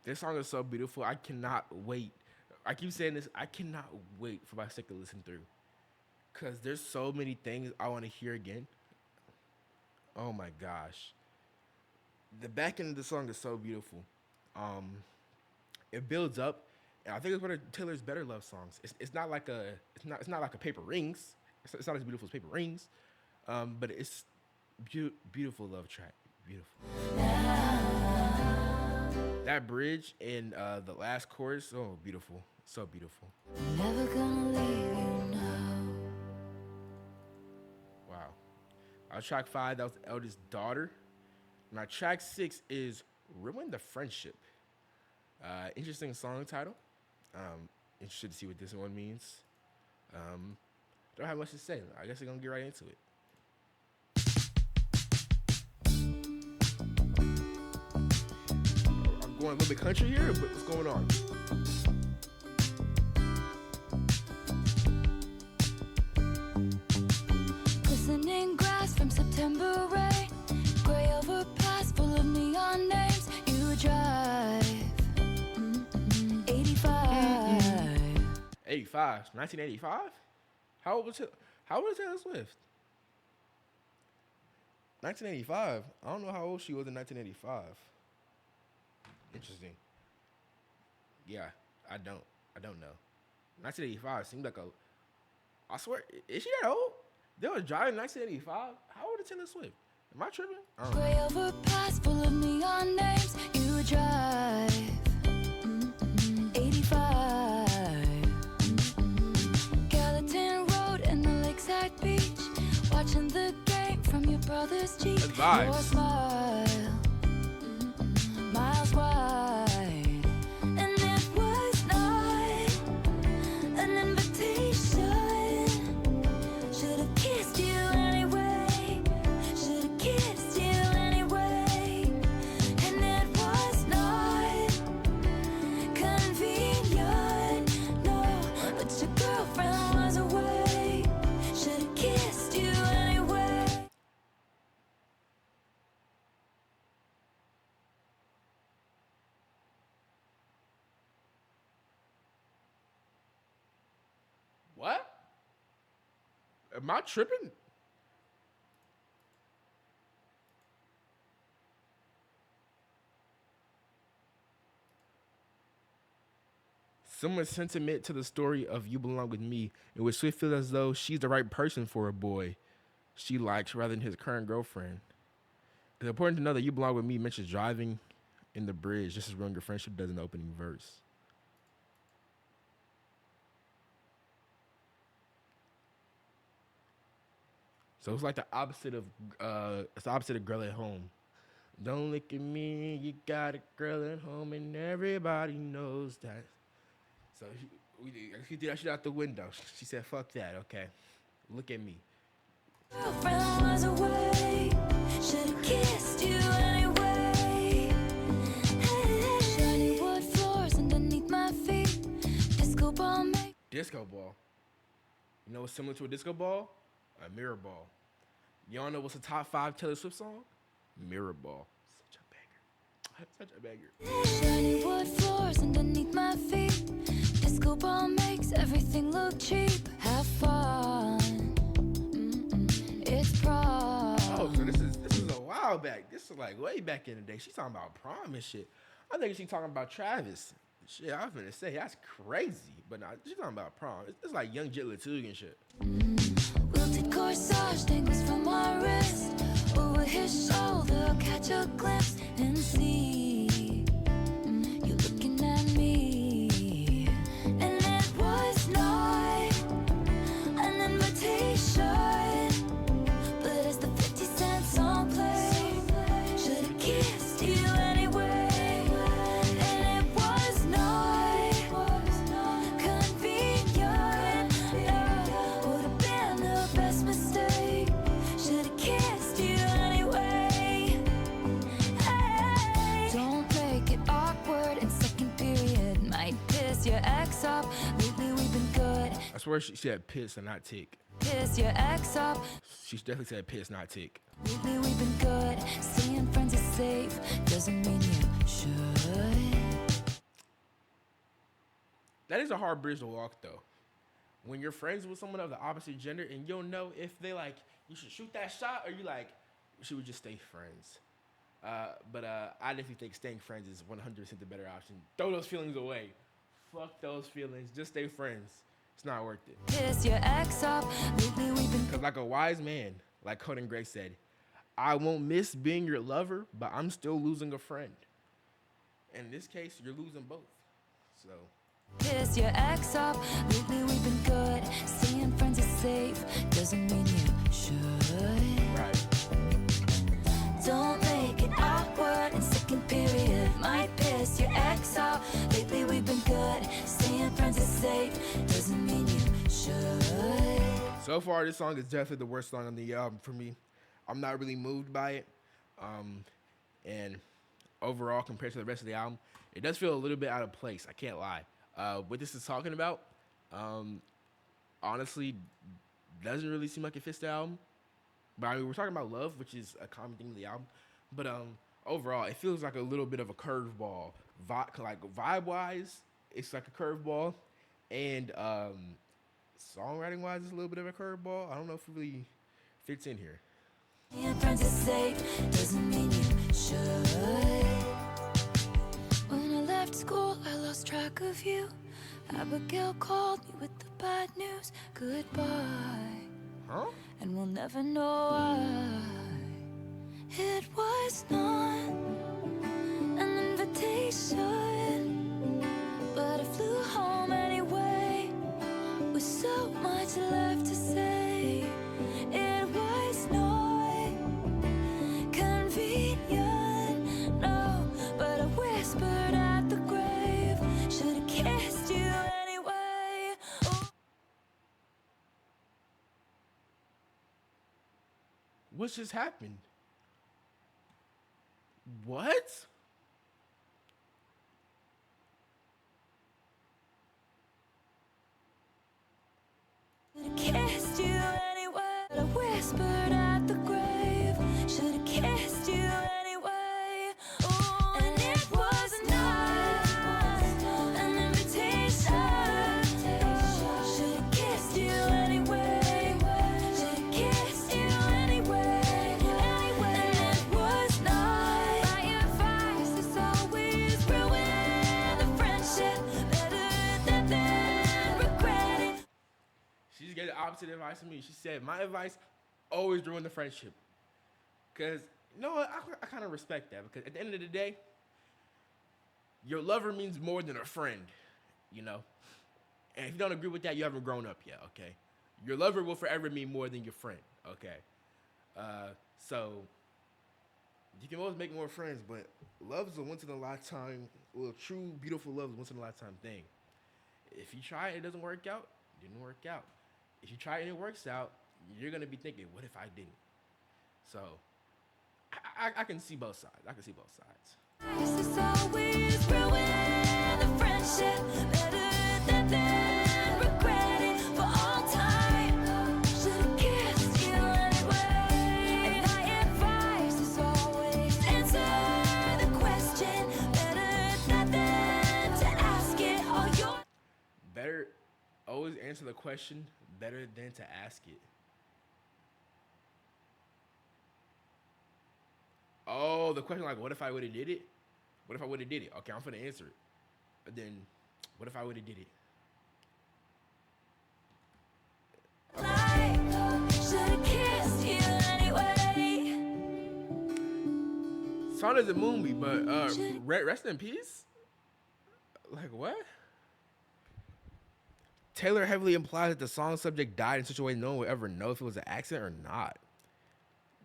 This song is so beautiful. I cannot wait. I keep saying this. I cannot wait for my second listen through, cause there's so many things I want to hear again. Oh my gosh, the back end of the song is so beautiful. Um, it builds up, and I think it's one of Taylor's better love songs. It's not like a it's not like a Paper Rings. It's not as beautiful as Paper Rings, but it's beautiful love track. Beautiful. That bridge in the last chorus, oh beautiful, so beautiful. Never gonna leave you now. Wow. Track 5, that was the eldest daughter. Now track 6 is Ruin the Friendship. Interesting song title. Interested to see what this one means. Um, don't have much to say. I guess we're gonna get right into it. I'm going a little bit country here, but what's going on? Glistening grass from September rain, gray overpass full of neon names. You drive 85. 85, 1985. How old was How old was Taylor Swift? 1985. I don't know how old she was in 1985. Interesting. Yeah, I don't. I don't know. 1985 seemed like a. I swear, is she that old? They was driving 1985. How old is Taylor Swift? Am I tripping? I don't know. Gray overpass full of neon names. You drive 85. Gallatin Road and the lakeside beach, watching the game from your brother's Jeep. That's vibes. Your smile, miles wide, and it was not an invitation. Should have kissed you anyway. Should have kissed you anyway. And it was not convenient, no. But your girlfriend was away. Should have kissed you anyway. What? Am I tripping? Similar sentiment to the story of You Belong With Me, in which Swift feels as though she's the right person for a boy she likes rather than his current girlfriend. It's important to know that You Belong With Me mentions driving in the bridge just as ruin your friendship does in the opening verse. So it's like the opposite of it's the opposite of Girl at Home. Don't look at me, you got a girl at home, and everybody knows that. So he threw that shit out the window. She said, "Fuck that." Okay, look at me. Girlfriend was away. Should've kissed you anyway. Hey, shiny wood floors underneath my feet. Disco ball make. Disco ball. You know what's similar to a disco ball? A mirror ball. Y'all know what's the top 5 Taylor Swift song? Mirror ball. Such a banger. Such a banger. Shiny wood floors underneath my feet. Disco ball makes everything look cheap. Have fun. It's prom. Oh, so this is a while back. This is like way back in the day. She's talking about prom and shit. I think she's talking about Travis. Shit, I was gonna say that's crazy, but nah, she's talking about prom. It's like Young Jit Latug and shit. Wilted corsage dangles from my wrist. Over his shoulder, catch a glimpse and see you looking at me. And it was not an invitation, but as the 50-cent song played, should've kissed you anyway. And it was not convenient. Would've been the best mistake. Should've kissed you anyway. Hey. Don't make it awkward in second period. Might piss your ex up. Lately we've been good. I swear she said piss and not tick. Piss your ex up. She definitely said piss, not tick. Lately we've been good. Seeing friends is safe doesn't mean you should. That is a hard bridge to walk though. When you're friends with someone of the opposite gender and you'll know if they like you should shoot that shot or you like should we just stay friends. But I definitely think staying friends is 100% the better option. Throw those feelings away. Fuck those feelings. Just stay friends. It's not worth it. Piss your ex up. Lately we've been Because like a wise man, like Coden Gray said, I won't miss being your lover, but I'm still losing a friend. In this case, you're losing both. So piss your ex up. Lately we've been good. Seeing friends is safe doesn't mean you should. right. Don't make it awkward in second period. Might piss your ex off. Lately we've been good. Staying friends is safe doesn't mean you should. So far, this song is definitely the worst song on the album for me. I'm not really moved by it. And overall, compared to the rest of the album, it does feel a little bit out of place. I can't lie. What this is talking about, honestly, doesn't really seem like it fits the album. But I mean, we're talking about love, which is a common thing in the album. But overall, it feels like a little bit of a curveball. Like vibe-wise, it's like a curveball, and songwriting-wise, it's a little bit of a curveball. I don't know if it really fits in here. Being friends is safe doesn't mean you should. When I left school, I lost track of you. Abigail called me with the bad news. Goodbye. Huh? And we'll never know why. It was not an invitation, but I flew home anyway with so much left to say. It was not convenient, no, but I whispered at the grave. Should've kissed you anyway. Oh. What just happened? What? Should've kissed you anyway. I whispered at the grave. Should've kissed you anyway. Oh, and it was not an invitation. Should've kissed you anyway. Should've kissed you anyway. And it was not my advice. It's always ruin the friendship better than opposite advice to me. She said, my advice, always ruin the friendship. Because, you know what? I kind of respect that. Because at the end of the day, your lover means more than a friend, you know? And if you don't agree with that, you haven't grown up yet, okay? Your lover will forever mean more than your friend, okay? So you can always make more friends, but love is a once in a lifetime, well, true, beautiful love is a once in a lifetime thing. If you try it, it doesn't work out, it didn't work out. If you try it and it works out, you're gonna be thinking, what if I didn't? So I can see both sides. I can see both sides. This is always ruin the friendship. Better than regret it for all time. Should've kissed you anyway. And my advice is always answer the question. Better than to ask it all your. Better always answer the question better than to ask it. Oh, the question like, what if I would have did it? What if I would have did it? Okay, I'm finna answer it. But then, what if I would have did it? Should've kissed you anyway. Song doesn't move me, but rest in peace. Like what? Taylor heavily implies that the song subject died in such a way no one would ever know if it was an accident or not.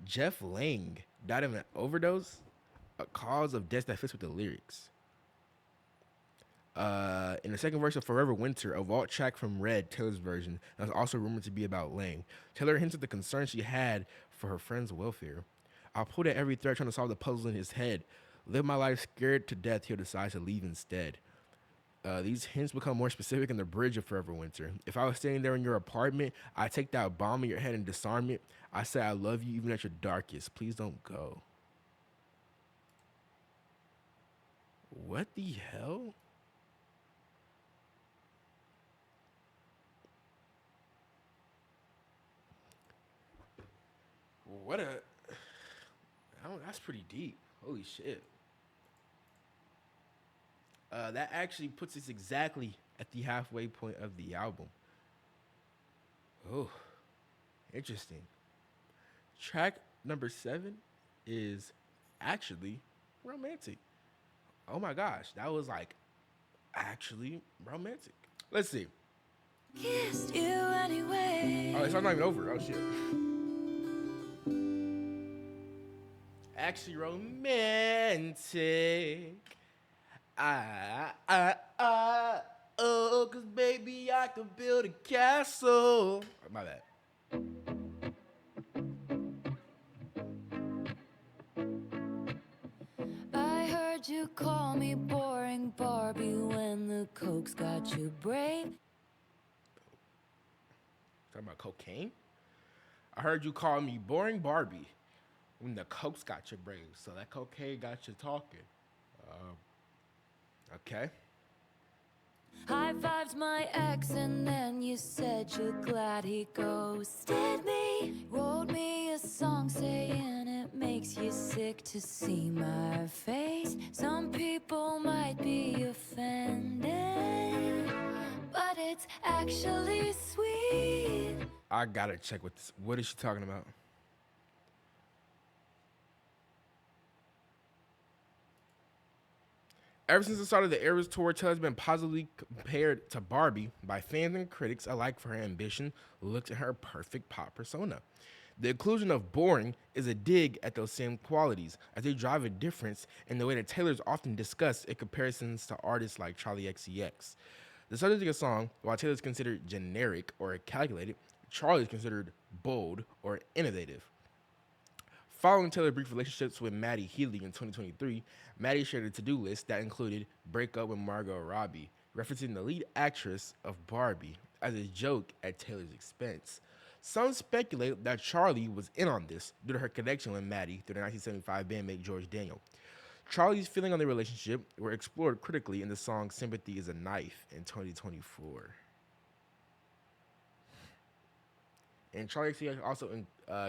Jeff Lang died of an overdose, a cause of death that fits with the lyrics. In the second verse of Forever Winter, a vault track from Red, Taylor's version, that was also rumored to be about Lang. Taylor hints at the concern she had for her friend's welfare. I'll pull at every thread trying to solve the puzzle in his head. Live my life scared to death, he'll decide to leave instead. These hints become more specific in the bridge of Forever Winter. If I was standing there in your apartment, I'd take that bomb in your head and disarm it. I say I love you even at your darkest. Please don't go. What the hell? What a... that's pretty deep. Holy shit. That actually puts us exactly at the halfway point of the album. Oh, interesting. Track number 7 is actually romantic. Oh my gosh, that was like actually romantic. Let's see. Kissed you anyway. Oh, it's not even over. Oh shit. Actually romantic. Oh, cause baby, I could build a castle. My bad. I heard you call me boring Barbie when the coke's got you brave. Talking about cocaine? I heard you call me boring Barbie when the coke's got your brain. So that cocaine got you talking. Okay. High fived my ex and then you said you're glad he ghosted me. Wrote me a song saying it makes you sick to see my face. Some people might be offended, but it's actually sweet. I gotta check with this. What is she talking about? Ever since the start of the Eras tour, Taylor's been positively compared to Barbie by fans and critics alike for her ambition, looks, and her perfect pop persona. The inclusion of boring is a dig at those same qualities, as they drive a difference in the way that Taylor is often discussed in comparisons to artists like Charlie XCX. The subject of the song, while Taylor is considered generic or calculated, Charlie is considered bold or innovative. Following Taylor's brief relationships with Maddie Healy in 2023, Maddie shared a to-do list that included break up with Margot Robbie, referencing the lead actress of Barbie as a joke at Taylor's expense. Some speculate that Charlie was in on this due to her connection with Maddie through the 1975 bandmate George Daniel. Charlie's feelings on the relationship were explored critically in the song Sympathy is a Knife in 2024. And Charlie XCX also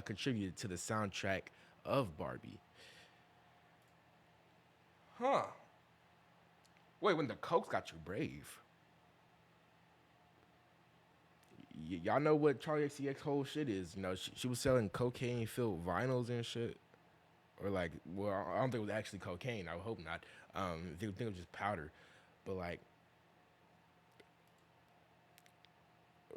contributed to the soundtrack of Barbie. Huh. Wait, when the coke's got you brave. y'all know what Charlie XCX whole shit is. You know, she was selling cocaine filled vinyls and shit, or like, well, I don't think it was actually cocaine. I would hope not. Think it was just powder, but like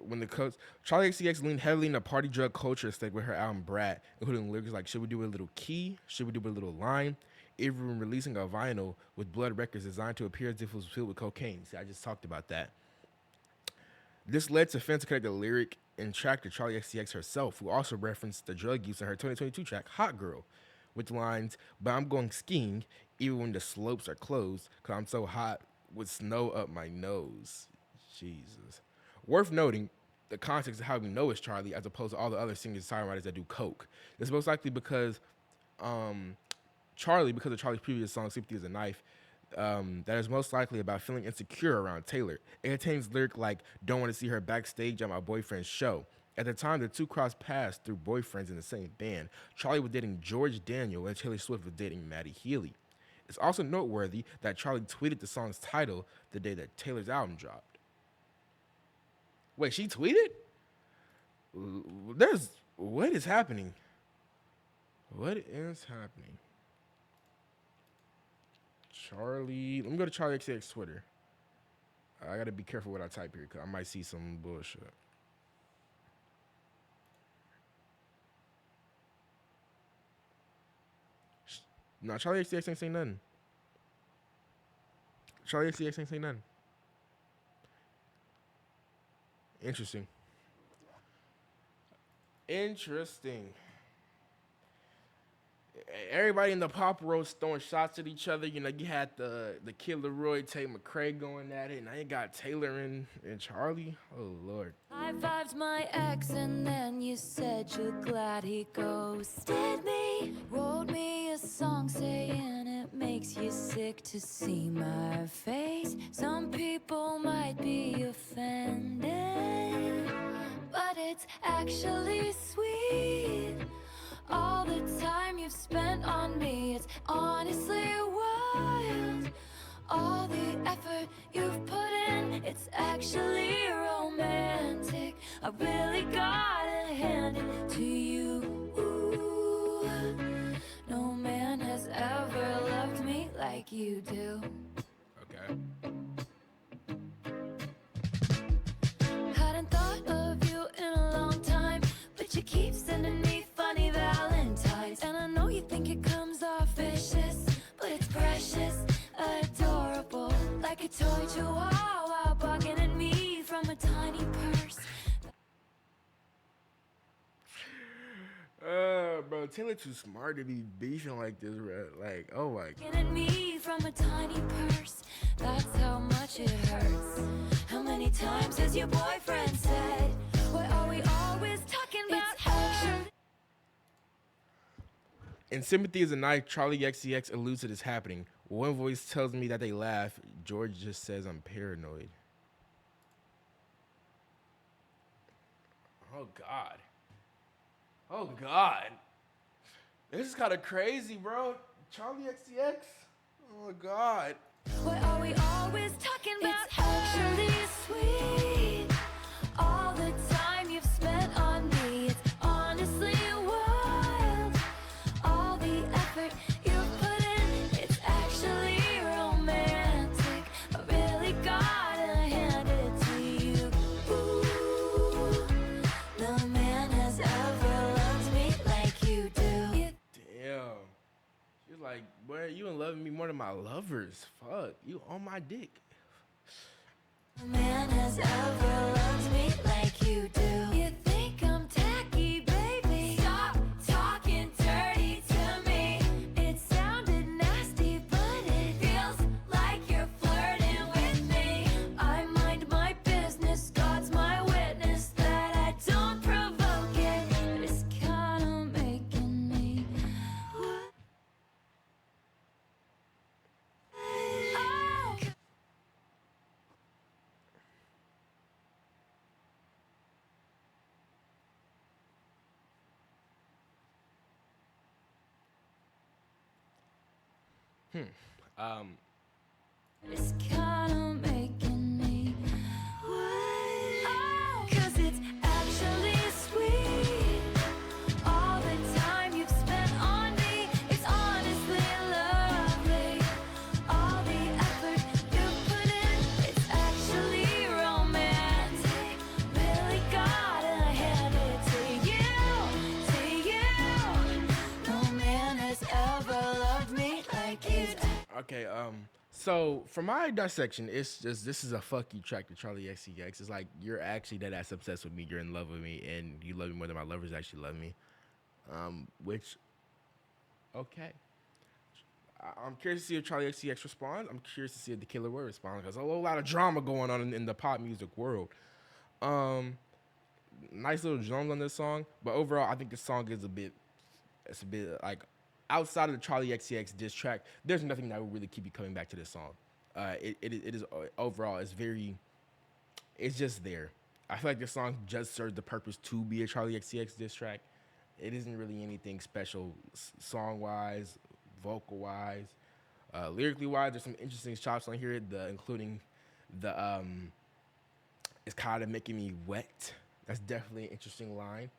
when the coach Charlie XCX leaned heavily into party drug culture aesthetic with her album Brat, including lyrics like "Should we do a little key? Should we do a little line?" Even releasing a vinyl with Blood Records designed to appear as if it was filled with cocaine. See, I just talked about that. This led to fans to connect the lyric and track to Charlie XCX herself, who also referenced the drug use in her 2022 track "Hot Girl," with lines, "But I'm going skiing even when the slopes are closed, 'cause I'm so hot with snow up my nose." Jesus. Worth noting, the context of how we know it's Charlie as opposed to all the other singers and songwriters that do coke. It's most likely because um, because of Charlie's previous song "Sympathy is a Knife," that is most likely about feeling insecure around Taylor. It contains lyric like "Don't want to see her backstage at my boyfriend's show." At the time, the two crossed paths through boyfriends in the same band. Charlie was dating George Daniel, and Taylor Swift was dating Maddie Healy. It's also noteworthy that Charlie tweeted the song's title the day that Taylor's album dropped. Wait, she tweeted? What is happening? What is happening? Charlie, let me go to Charlie XCX Twitter. I gotta be careful what I type here, cause I might see some bullshit. No, Charlie XCX ain't say nothing. Charlie XCX ain't say nothing. Interesting. Interesting. Everybody in the pop world's throwing shots at each other. You know, you had the Kid Leroy, Tate McRae going at it. Now you got Taylor and Charlie. Oh Lord. I vibed my ex and then you said you're glad he ghosted me. Wrote me a song saying it makes you sick to see my face. Some people might be offended, but it's actually sweet. All the time you've spent on me, it's honestly wild. All the effort you've put in, it's actually romantic. I really gotta hand it to you. Ooh, no man has ever loved me like you do. Okay. Hadn't thought of you in a long time, but you keep sending me funny valentines. And I know you think it comes off vicious, but it's precious, adorable, like a toy chihuahua barking at me from a tiny purse. Bro, Taylor too smart to be beefing like this, bro. Like, oh my God. Barking at me from a tiny purse. That's how much it hurts. How many times has your boyfriend said, "Why are we always talking about her?" In Sympathy is a Knife, Charlie XCX alludes to this happening. One voice tells me that they laugh. George just says I'm paranoid. Oh God. Oh God. This is kind of crazy, bro. Charlie XCX. Oh God. Why are we always talking about it's actually sweet. All the time you've spent on me, it's honestly wild. All the effort you've put in, it's actually romantic. I really gotta hand it to you. Ooh, no man has ever loved me like you do. Damn. She's like, boy, you in love with me more than my lovers. Fuck, you on my dick. No man has ever loved me like you do. You think I'm tacky, baby? Stop talking dirty to me. It sounded nasty, but it feels like you're flirting with me. I mind my business, God's my witness that I don't provoke it. But it's kinda making me. Oh. It's kinda making me. Oh, 'cause it's So for my dissection, it's just this is a fuck you track to Charlie XCX. It's like you're actually that ass obsessed with me. You're in love with me, and you love me more than my lovers actually love me. Which okay. I'm curious to see if Charlie XCX responds. I'm curious to see if the Killer Word responds because there's a whole lot of drama going on in the pop music world. Um, Nice little drums on this song, but overall, I think the song is it's a bit like outside of the Charlie XCX diss track. There's nothing that will really keep you coming back to this song. It is overall, it's just there. I feel like this song just serves the purpose to be a Charlie XCX diss track. It isn't really anything special song wise, vocal wise, lyrically wise. There's some interesting chops on here, including the it's kind of making me wet. That's definitely an interesting line.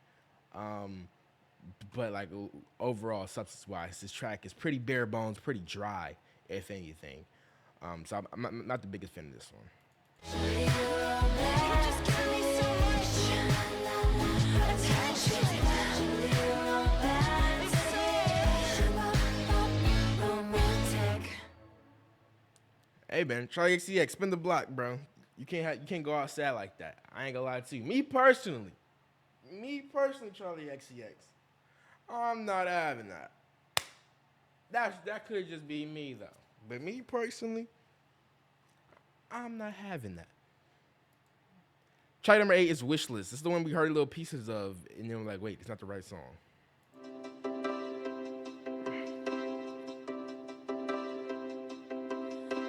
But like overall, substance wise, this track is pretty bare bones, pretty dry, if anything. So I'm not the biggest fan of this one. Hey man, Charlie XCX, spin the block, bro. You can't go outside like that. I ain't gonna lie to you. Me personally, Charlie XCX, I'm not having that. That could just be me though. But me personally, I'm not having that. Track number 8 is Wishlist. This is the one we heard little pieces of, and then we're like, wait, it's not the right song.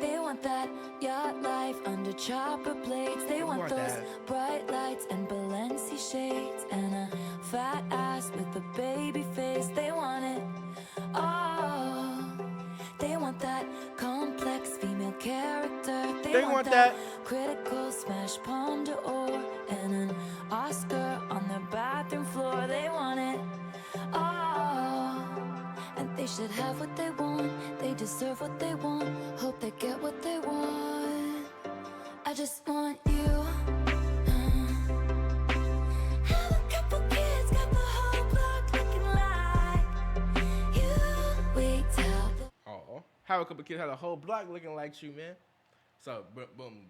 They want that yacht life under chopper blades. They want those bright lights and Balenci shades and a fat ass with a baby face. They want it all. They want that complex female character. They want that critical smash palm d'or and an Oscar on their bathroom floor. They want it all. And they should have what they want. They deserve what they want. Hope they get what they want. I just want you. Have a couple kids, got the whole block looking like you. Wait till the Have a couple kids, have a whole block looking like you, man. So, boom,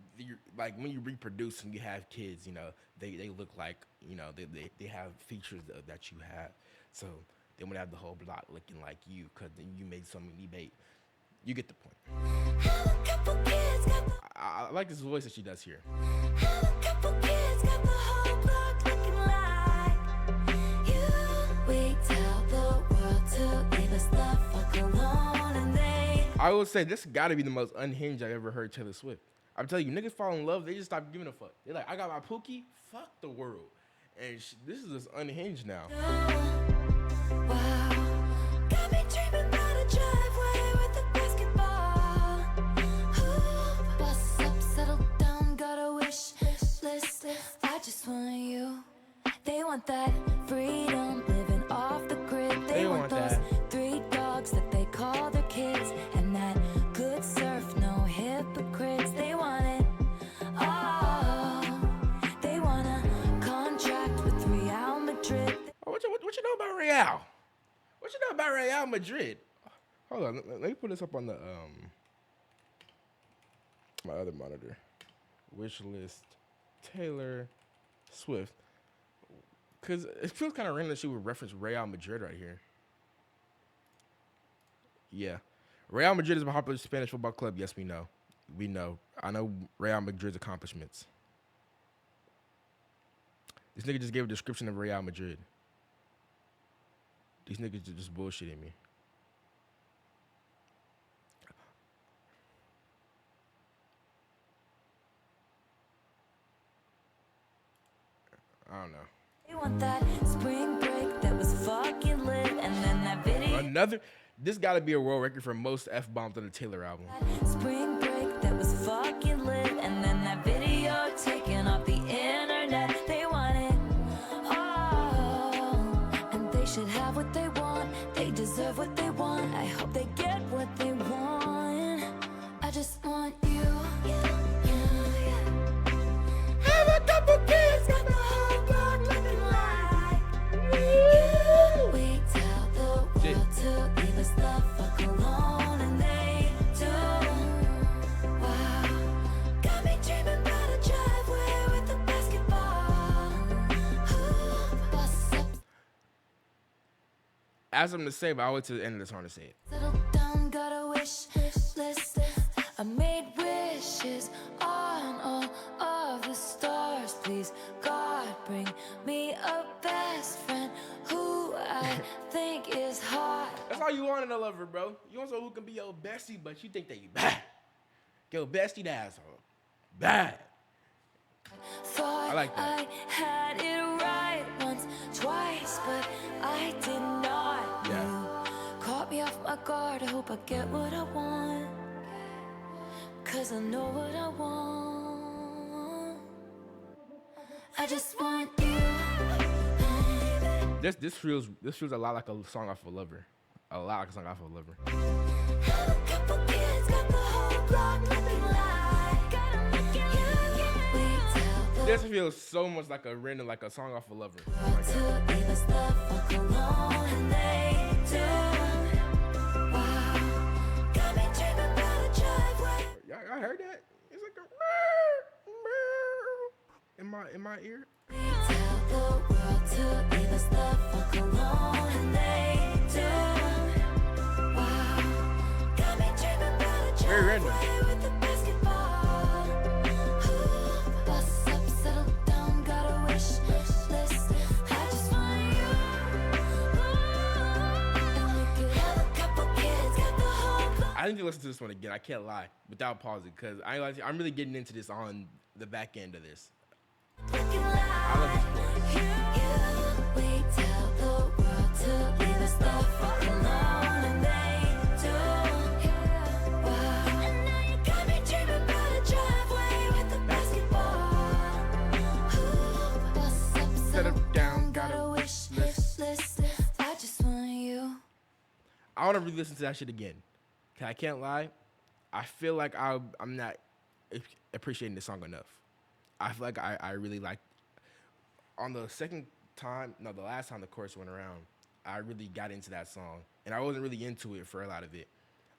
like when you reproduce and you have kids, you know, they look like, you know, they have features that you have. So they want to have the whole block looking like you because then you made so many bait. You get the point. have a couple kids, got the I like this voice that she does here. have a couple kids, got the whole block looking like you. Wait till the world to leave us the fuck alone and they. I would say this got to be the most unhinged I've ever heard Taylor Swift. I'm telling you, niggas fall in love, they just stop giving a fuck. They're like, I got my Pookie, fuck the world. And this is just unhinged now. Wow, got me dreaming about a driveway with a basketball hoop. Bust up, settle down, got a wish list. I just want you. They want that freedom, living off the grid. They want those that. 3 dogs that they call their kids, and that good surf, no hypocrites. They want it all. They want a contract with Real Madrid. Oh, what you know about Real? What you know about Real Madrid? Hold on, let me put this up on the my other monitor. Wish list, Taylor Swift. Cause it feels kind of random that she would reference Real Madrid right here. Yeah, Real Madrid is a popular Spanish football club. Yes, we know. We know. I know Real Madrid's accomplishments. This nigga just gave a description of Real Madrid. These niggas are just bullshitting me. I don't know. They want that spring break that was fucking lit, and then that video. This gotta be a world record for most F-bombs on the Taylor album. Spring break that was fucking lit, and then that video taken off the internet. They want it all, and they should have what they want. They deserve what they want. I hope they get what they want. I just want you. Have a couple kids, got the whole block looking like you. Wait till the world to leave us the fuck alone, and they do. have something to say, but I'll wait to the end of the song to say it. Settle down, got a wish list. I made wishes on all of the stars. Please, God, bring me a best friend who I think is hot. That's all you want in a lover, bro. You want someone who can be your bestie, but you think they bad. Your bestie, the asshole. Bad. Thought I like that. I had it right once, twice, but I did not. Yeah. You caught me off my guard. I hope I get what I want, 'cause I know what I want. I just want you, baby. This feels a lot like a song off of Lover. A lot like a song off of Lover. Have a couple kids, got the whole block looking like. Gotta make it you. We tell the This feels so much like a song off of Lover. Oh my world God. to leave us the fuck alone, and they do. Wow, got me dreaming about a driveway. Y'all heard that? It's like a in my ear. We tell the world to leave us the fuck alone, and they do. Wow, got me dreaming about a Very random. driveway with a basketball hoop. Bust up, settle down, got a wish list. I just want you. And we could have a couple kids, got the whole block. I need to listen to this one again. I can't lie without pausing because I'm really getting into this on the back end of this. Looking I love this like chorus. we tell the world to leave us the fuck alone, and they do. Wow. And now you got me dreaming about a driveway with a basketball hoop. Bust up, settle down, got a wish list. I just want you. I want to re-listen to that shit again. 'Cause I can't lie. I feel like I'm not appreciating this song enough. I feel like I really like on the last time the chorus went around, I really got into that song, and I wasn't really into it for a lot of it.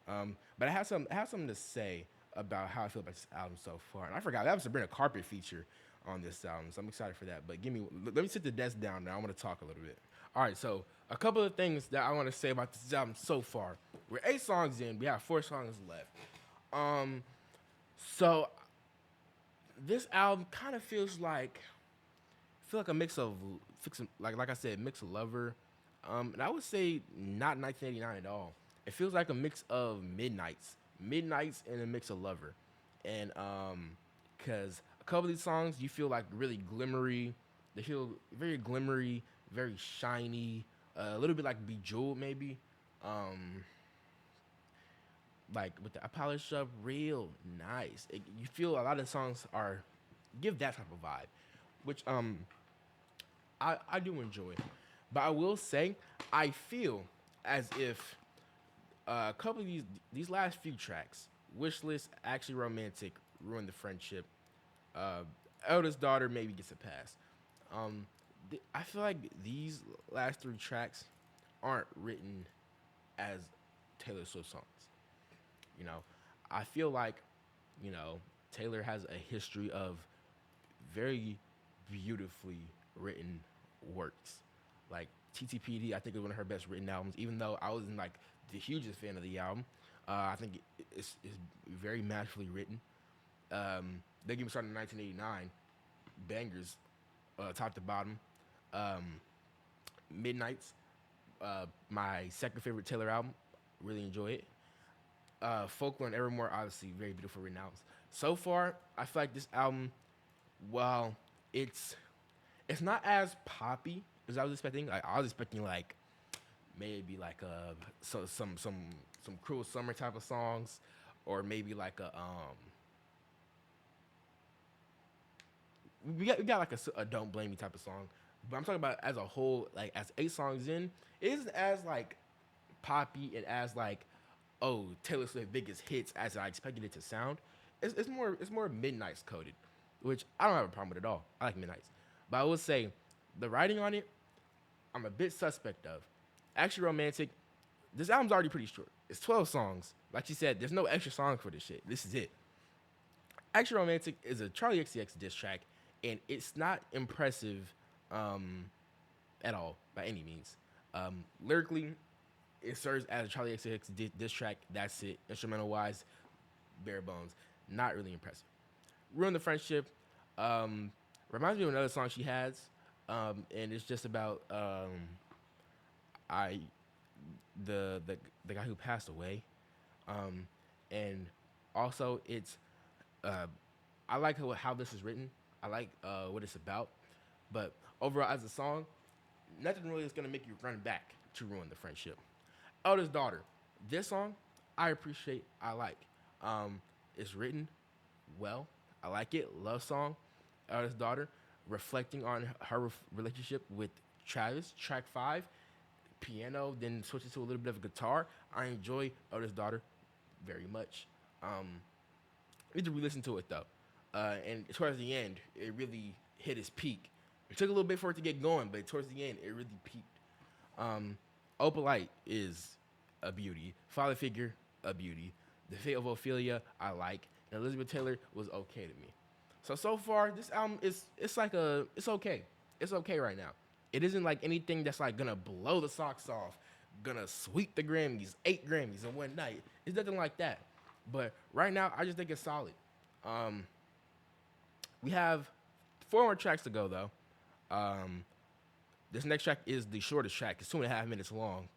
But I have something to say about how I feel about this album so far. And I forgot that was Sabrina Carpet feature on this album, so I'm excited for that. But let me sit the desk down now. I want to talk a little bit. All right, so a couple of things that I want to say about this album so far. We're 8 songs in. We have 4 songs left. So this album kind of feels like a mix of like I said, mix of Lover. And I would say not 1989 at all. It feels like a mix of Midnights and a mix of Lover. And because a couple of these songs you feel like really glimmery. They feel very glimmery, very shiny, a little bit like Bejeweled maybe. Like with the polish up real nice. You feel a lot of songs give that type of vibe, which I do enjoy. But I will say I feel as if a couple of these last few tracks, Wishlist, Actually Romantic, Ruin the Friendship, Eldest Daughter maybe gets a pass. I feel like these last 3 tracks aren't written as Taylor Swift songs. You know, I feel like, Taylor has a history of very beautifully written works. Like TTPD, I think is one of her best written albums, even though I wasn't like the hugest fan of the album. I think it's very masterfully written. They get me started in 1989. Bangers, top to bottom. Midnights, my second favorite Taylor album. Really enjoy it. Folklore and Evermore, obviously very beautiful written albums. So far, I feel like this album, well, it's not poppy as I was expecting. Like I was expecting like maybe like some Cruel Summer type of songs, or maybe like we got like a Don't Blame Me type of song. But I'm talking about as a whole, like as 8 songs in, it isn't as like poppy and as like Taylor Swift biggest hits as I expected it to sound. It's more Midnights coded, which I don't have a problem with at all. I like Midnights, but I will say the writing on it, I'm a bit suspect of. Actually Romantic, this album's already pretty short. It's 12 songs. Like you said, there's no extra songs for this shit. This is it. Actually Romantic is a Charlie XCX diss track, and it's not impressive at all by any means. Lyrically, it serves as a Charlie XX diss track. That's it. Instrumental wise, bare bones. Not really impressive. Ruin the Friendship. Um, Reminds me of another song she has. And it's just about I the guy who passed away. Um, and also it's uh, I like how this is written. I like what it's about. But overall, as a song, nothing really is gonna make you run back to ruin the friendship. Eldest daughter. This song, I appreciate. I like. It's written well. I like it. Love song. Eldest daughter, reflecting on her relationship with Travis. Track 5, piano, then switches to a little bit of guitar. I enjoy Eldest daughter very much. I need to re-listen to it though. And towards the end, it really hit its peak. It took a little bit for it to get going, but towards the end, it really peaked. Opalite is a beauty. Father Figure, a beauty. The Fate of Ophelia, I like. And Elizabeth Taylor was okay to me. So far, this album it's okay. It's okay right now. It isn't like anything that's like gonna blow the socks off, gonna sweep the Grammys, 8 Grammys in one night. It's nothing like that. But right now, I just think it's solid. We have 4 more tracks to go though. This next track is the shortest track. It's 2.5 minutes long.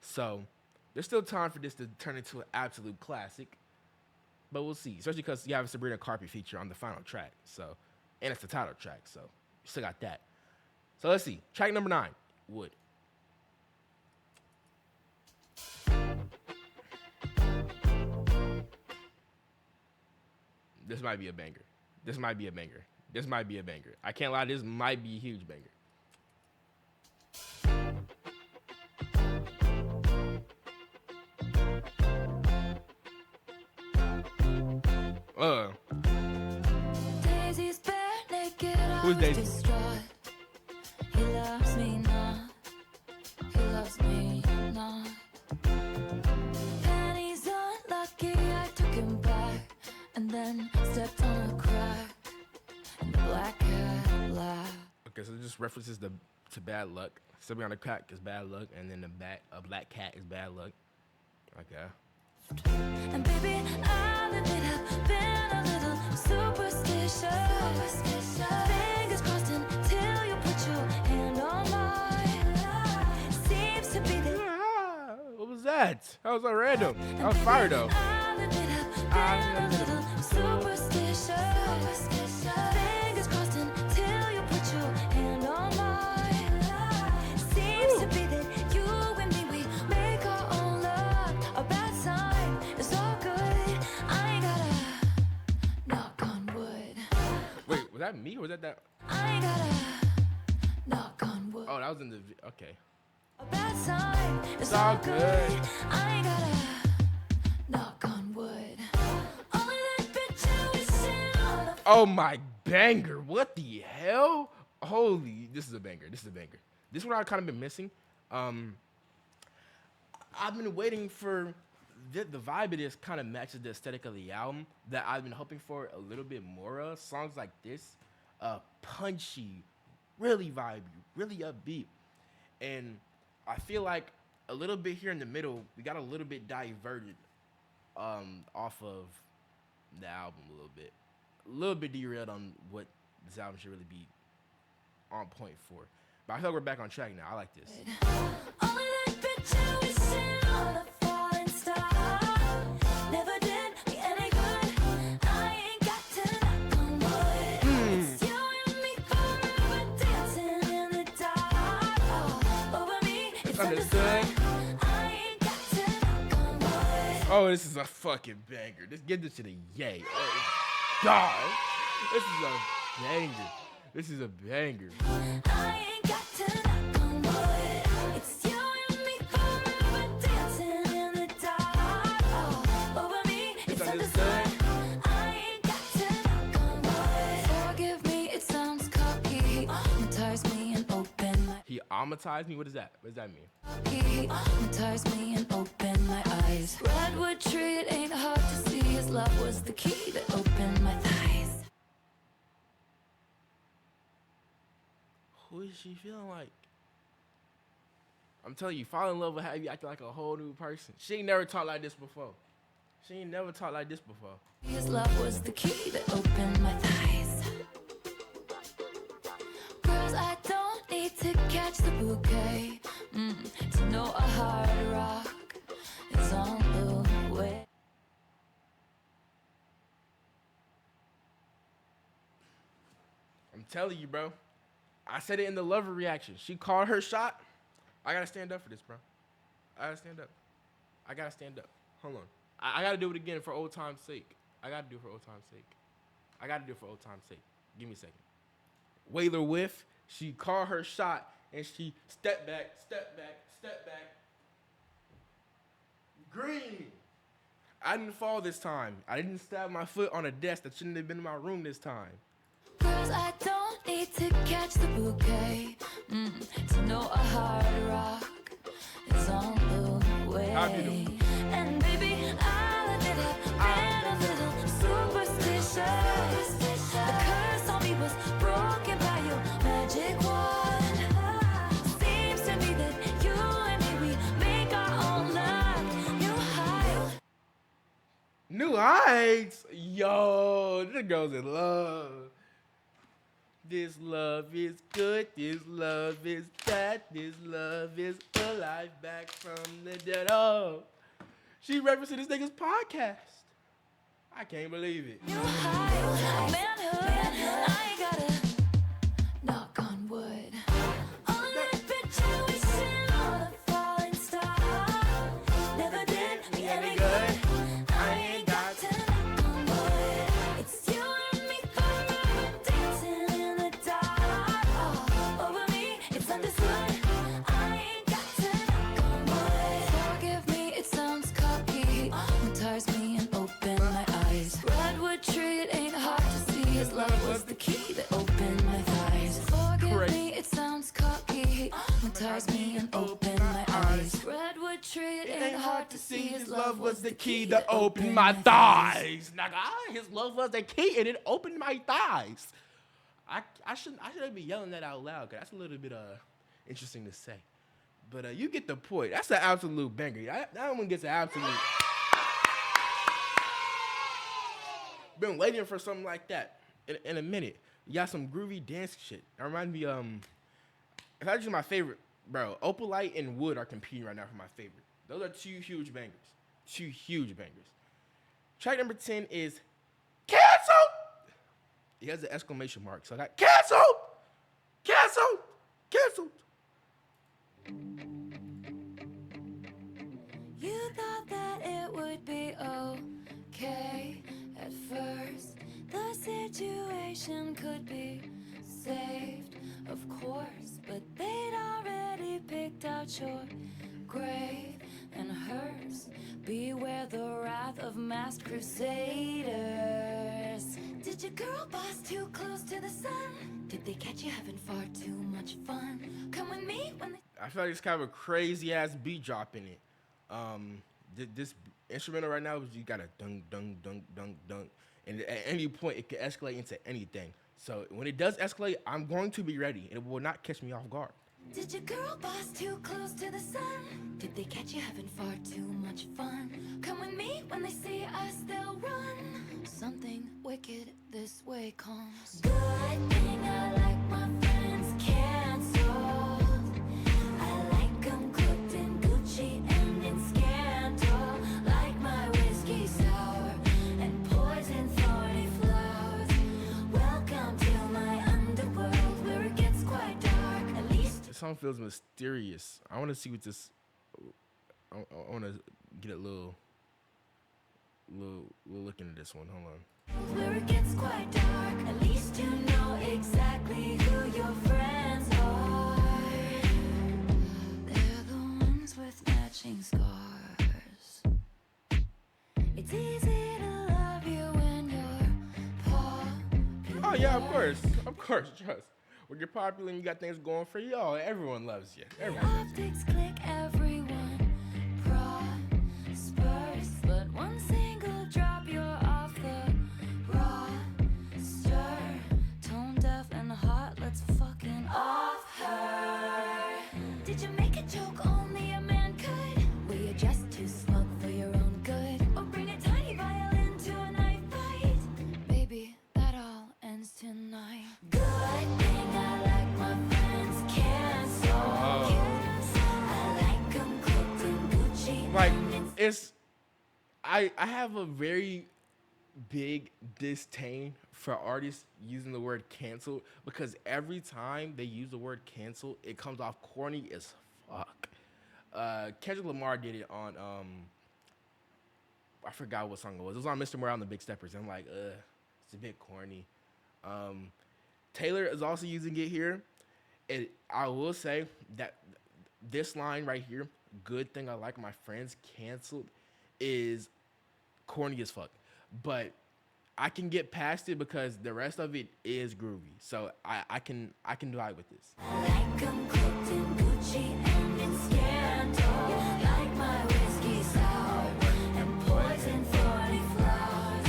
So there's still time for this to turn into an absolute classic. But we'll see. Especially because you have a Sabrina Carpet feature on the final track. So, and it's the title track. So you still got that. So let's see. Track number 9, Wood. This might be a banger. This might be a banger. This might be a banger. I can't lie. This might be a huge banger. Daisy's bare naked. Who's Daisy? Distraught. He loves me not. He loves me not. Penny's unlucky. I took him back and then stepped on a crack. And the black cat laughed. Okay, so it just references to bad luck. Stepping on a crack is bad luck, and then a black cat is bad luck. Okay. And baby, I'll admit I've been a little superstitious. Fingers crossed until you put your hand on mine. Seems to be the What was that? That was so random. That was fire though. I'll admit I've been a little superstitious. Fingers crossed until you put your hand on mine. Seems to be that you and me, we make our own luck. A bad sign is all good. I ain't gotta knock on wood. Wait, was that me or was that? I ain't gotta knock on wood. Oh, that was in the. Okay. A bad sign is all all good. good. I ain't gotta knock on wood. Only that bitch who is sitting on the Oh my banger! What the hell? Holy, this is a banger. This is a banger. This one I've kind of been missing. I've been waiting for the vibe of this kind of matches the aesthetic of the album that I've been hoping for a little bit more of. Songs like this, punchy, really vibey, really upbeat, and I feel like a little bit here in the middle, we got a little bit diverted off of the album a little bit derailed on what this album should really be on point for. But I feel like we're back on track now. I like this. Only that bitch who is sitting on a falling star. Never did me any good. I ain't got to knock on wood. It's you and me forever dancing in the dark. Oh, over me, it's understood. I ain't got to knock on wood. Oh, this is a fucking banger. Just give this to the yay. Oh, God. This is a banger. This is a banger. I ain't got to knock on wood. It's you and me forever dancing in the dark. Oh, over me, it's understood. I ain't got to knock on wood. Forgive me, it sounds cocky. Hypnotize me and open my He amatized me? What is that? What does that mean? Hypnotize me and open my eyes. Redwood tree, it ain't hard to see. His love was the key that opened my thighs. Who is she feeling like? I'm telling you, fall in love with how you acting like a whole new person. She ain't never talked like this before. She ain't never talked like this before. His love was the key that opened my thighs. Girls, I don't need to catch the bouquet to know a hard rock is on the way. I'm telling you, bro. I said it in the lover reaction. She called her shot. I gotta stand up for this, bro. I gotta stand up. I gotta stand up. Hold on. I gotta do it again for old time's sake. I gotta do it for old time's sake. I gotta do it for old time's sake. Give me a second. Whaler whiff. She called her shot and she stepped back, step back, step back. Green. I didn't fall this time. I didn't stab my foot on a desk that shouldn't have been in my room this time. Girls, I don't need to catch the bouquet to know a hard rock is on the way. How beautiful. And baby, I'll admit I've been a little superstitious. The curse on me was broken by your magic wand. Seems to me that you and me, we make our own luck. New heights. New heights. Yo, this girl's in love. This love is good, this love is bad, this love is alive back from the dead. Oh, she referenced this nigga's podcast. I can't believe it. New heights, manhood, I ain't gotta knock on wood. All in that picture, wishing on a falling star. Never did me any good. I ain't got to knock on wood. It's you and me forever dancing in the dark. Oh, over me, it's understood. I ain't got to knock on wood. Forgive me, it sounds cocky. Tires me and open my eyes. Redwood tree, it ain't hard to see. His love was the key that opened my thighs. Forgive me, it sounds cocky. Tires me and open my eyes. Redwood tree, it ain't hard to see. His love was the key that opened my thighs. Nigga, his love was the key and it opened my thighs. I shouldn't be yelling that out loud, cause that's a little bit interesting to say. But you get the point. That's an absolute banger. That one gets an absolute. Been waiting for something like that in a minute. You got some groovy dance shit. That reminds me, if I just my favorite, bro, Opalite and Wood are competing right now for my favorite. Those are two huge bangers. Two huge bangers. Track number 10 is Cancel! He has an exclamation mark. So I got Cancel! Cancel! Cancelled! You thought that it would be okay at first. The situation could be saved, of course, but they'd already picked out your grave and hers. Beware the wrath of masked crusaders. Did your girl boss too close to the sun? Did they catch you having far too much fun? Come with me when they... I feel like it's kind of a crazy ass beat drop in it. This instrumental right now is you got a dunk, dunk, dunk, dunk, dunk, and at any point it can escalate into anything. So when it does escalate, I'm going to be ready. It will not catch me off guard. Did your girl boss too close to the sun? Did they catch you having far too much fun? Come with me when they see us, they'll run. Something wicked this way comes. Good thing I like my friends canceled. I like 'em cooked in Gucci and in scandal. Like my whiskey sour and poison thorny flowers. Welcome to my underworld where it gets quite dark. At least This song feels mysterious. I want to see what this. I want to get a little look into this one. Hold on. where it gets quite dark. At least you know exactly who your friends are. They're the ones with matching scars. It's easy to love you when you're popular. Oh yeah, of course, trust. When you're popular and you got things going for you, oh, everyone loves you. Everyone loves you. Optics click, everyone prospers. But one single drop, you're off the roster. Tone deaf and hot, let's fucking off her. Did you make a joke on it's I have a very big disdain for artists using the word cancel because every time they use the word cancel, it comes off corny as fuck. Kendrick Lamar did it on I forgot what song it was. It was on Mr. Morale and the Big Steppers. I'm like, it's a bit corny. Um, Taylor is also using it here. I will say that this line right here, good thing I like my friends canceled, is corny as fuck. But I can get past it because the rest of it is groovy. So I can vibe with this. Like I'm cooked in Gucci and in scandal. Like my whiskey sour and poison 40 flowers.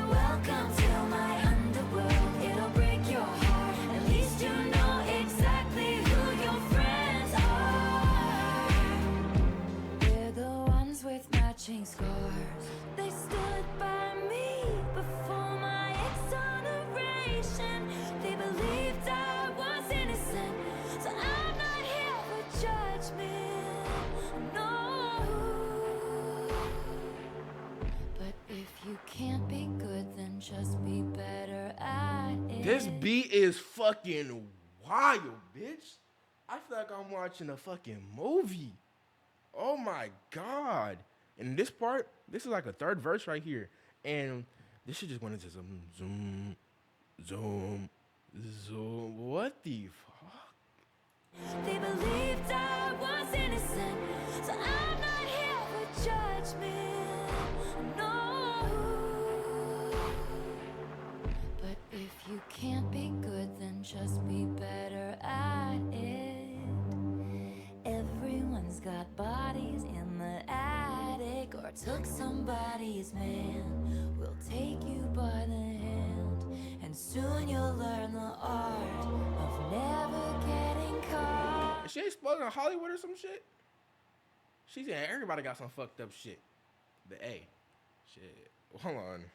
Welcome to my underworld. It'll break your heart. At least you know exactly who your friends are. We're the ones with matching scars. They stood by me before my exoneration. They believed I was innocent, so I'm not here for judgment. No. But if you can't be good, then just be better at it. This beat is fucking wild, bitch. I feel like I'm watching a fucking movie. Oh my god. And this part, this is like a third verse right here. And this shit just went into some zoom, zoom, zoom. What the fuck? They believed I was innocent, so I'm not here for judgment. No. But if you can't be good, then just be better at it. Everyone's got bodies in the attic, or took somebody's man. We'll take you by the hand, and soon you'll learn the art of never getting caught. Is she exploding in Hollywood or some shit? She's saying everybody got some fucked up shit. The A. Shit. Hold on.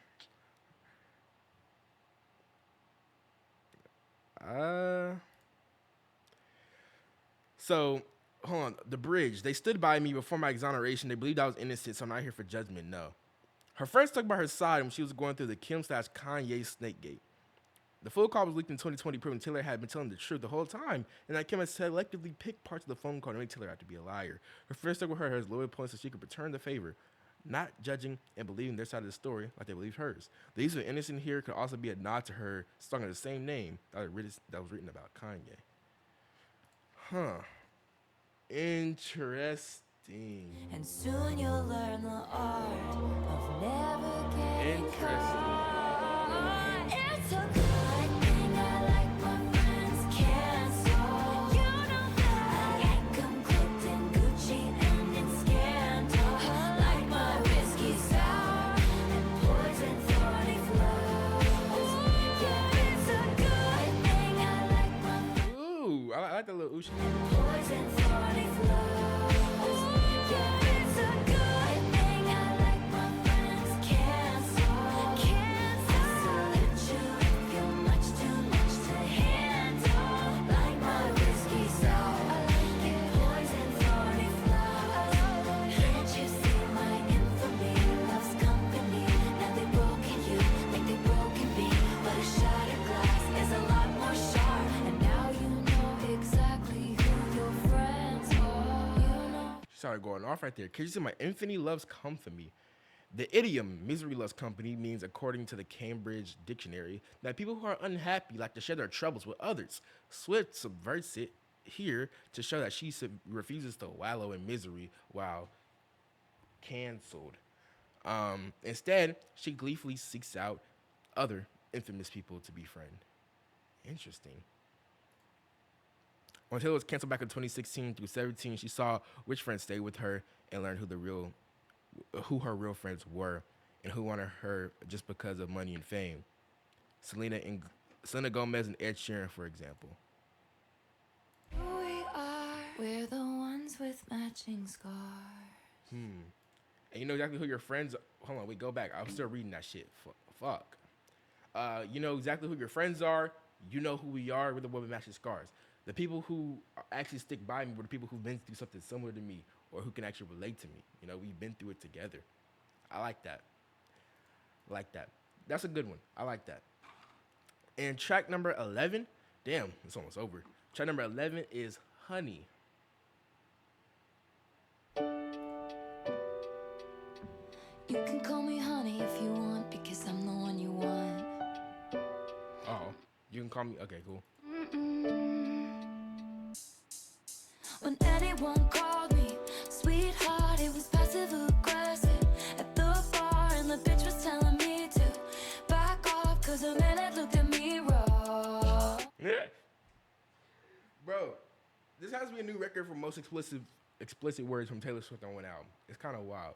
So, hold on. The bridge. They stood by me before my exoneration. They believed I was innocent, so I'm not here for judgment. No. Her friends stuck by her side when she was going through the Kim/Kanye Snakegate. The full call was leaked in 2020, proving Taylor had been telling the truth the whole time, and that Kim had selectively picked parts of the phone call to make Taylor out to be a liar. Her friends stuck with her as loyal points so she could return the favor, not judging and believing their side of the story like they believed hers. The use of innocent here could also be a nod to her song of the same name that was written about Kanye. Huh. Interesting. And soon you'll learn the art of never getting caught. It's a good thing I like my friends cancel. You know that I ain't come cooked in Gucci and in scandal. Like my whiskey sour and poison 40 flows. Yeah, it's a good thing I like my Ooh, I like the little ooh. poison 40 flows. Yeah, it's a good thing I like my friends cancel. Cancel. Let you feel much too much to handle. Like my whiskey sour. Yeah, poison 40 flows. Can't you see my infamy loves company? Now they broken you like they broken me. But a shattered glass is a lot more sharp. And now you know exactly who your friends are. You know. She started going off right there. Can you see my infinity loves come for me? The idiom misery loves company means, according to the Cambridge Dictionary, that people who are unhappy like to share their troubles with others. Swift subverts it here to show that she refuses to wallow in misery while canceled. Instead, she gleefully seeks out other infamous people to befriend. Interesting. When Taylor was canceled back in 2016 through 17, she saw which friends stayed with her and learned who her real friends were and who wanted her just because of money and fame. Selena Gomez and Ed Sheeran, for example. We're the ones with matching scars. And you know exactly who your friends are. Hold on, wait, go back. I'm still reading that shit. Fuck. You know exactly who your friends are. You know who we are. We're the one with matching scars. The people who actually stick by me were the people who've been through something similar to me or who can actually relate to me. You know, we've been through it together. I like that. Like that. That's a good one. I like that. And track number 11, damn, it's almost over. Track number 11 is Honey. You can call me honey if you want, because I'm the one you want. Oh, you can call me. Okay, cool. When anyone called me sweetheart, it was passive aggressive at the bar, and the bitch was telling me to back off, cause a man had looked at me wrong. Bro, this has to be a new record for most explicit words from Taylor Swift on one album. It's kind of wild.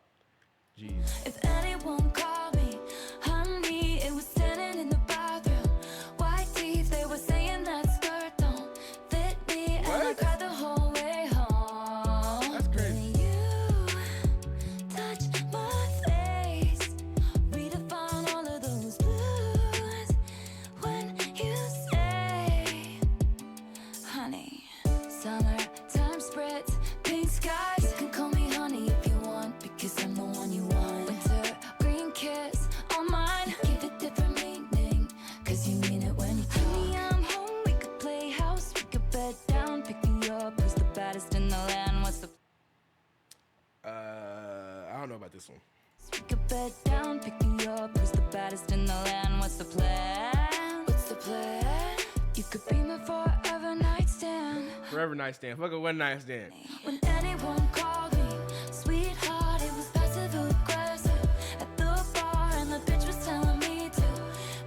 Jeez. If anyone called me honey, it was standing in the bathroom. White teeth, they were saying that skirt don't fit me. And I cried the whole way home. That's crazy. When you touch my face, redefine all of those blues. When you say honey, summertime spritz, pink skies. You can call me honey if you want, because I'm the one you want. Winter green kiss on mine, give it different meaning, cause you mean it when you talk. Honey, I'm home, we could play house, we could bed down, pick me up, who's the baddest in the land, what's the I don't know about this one. we could bed down, pick me up, who's the baddest in the land, what's the plan? What's the plan? You could be my forever nightstand. Forever nightstand. Fuck a one night stand. When anyone called me sweetheart, it was passive aggressive at the bar, and the bitch was telling me to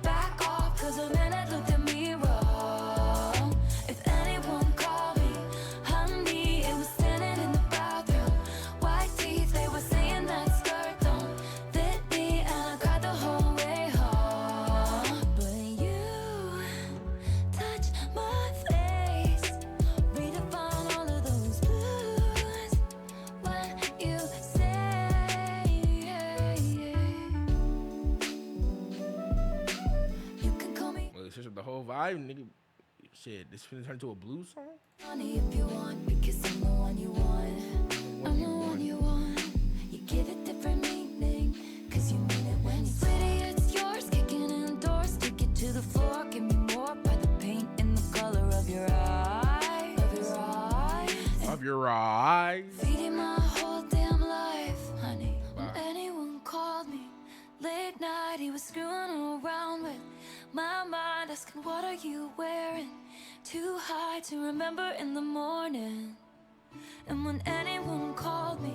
back off, cause a man had looked at me wrong. If anyone called me honey, it was standing in the bathroom. White teeth, they were saying that skirt don't fit me, and I cried the whole way home. But you touch my face, redefine all of those blues. When you say you can call me Well, it's just the whole vibe, nigga. Shit, this finna turn into a blues song? honey if you want, because I'm the one you want. I'm the one you want. You give it different meaning, cause you mean it when you say it's yours, kicking indoors, take it to the floor, give me more by the paint in the color of your eyes. Of your eyes. Of your eyes. Feeding my whole damn life, honey. When anyone called me late night, he was screwing around with my mind, asking what are you wearing? Too high to remember in the morning. And when anyone called me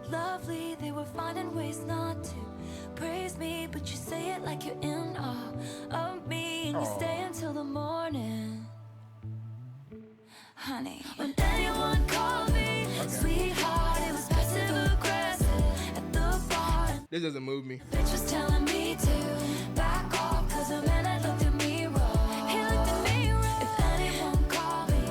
lovely, they were finding ways not to praise me, but you say it like you're in awe of me, and you stay until the morning. Honey, when anyone called me sweetheart, it was passive aggressive at the bar. This doesn't move me. Bitch was telling me to back off, cause a man had looked at me wrong. He looked at me wrong. If anyone called me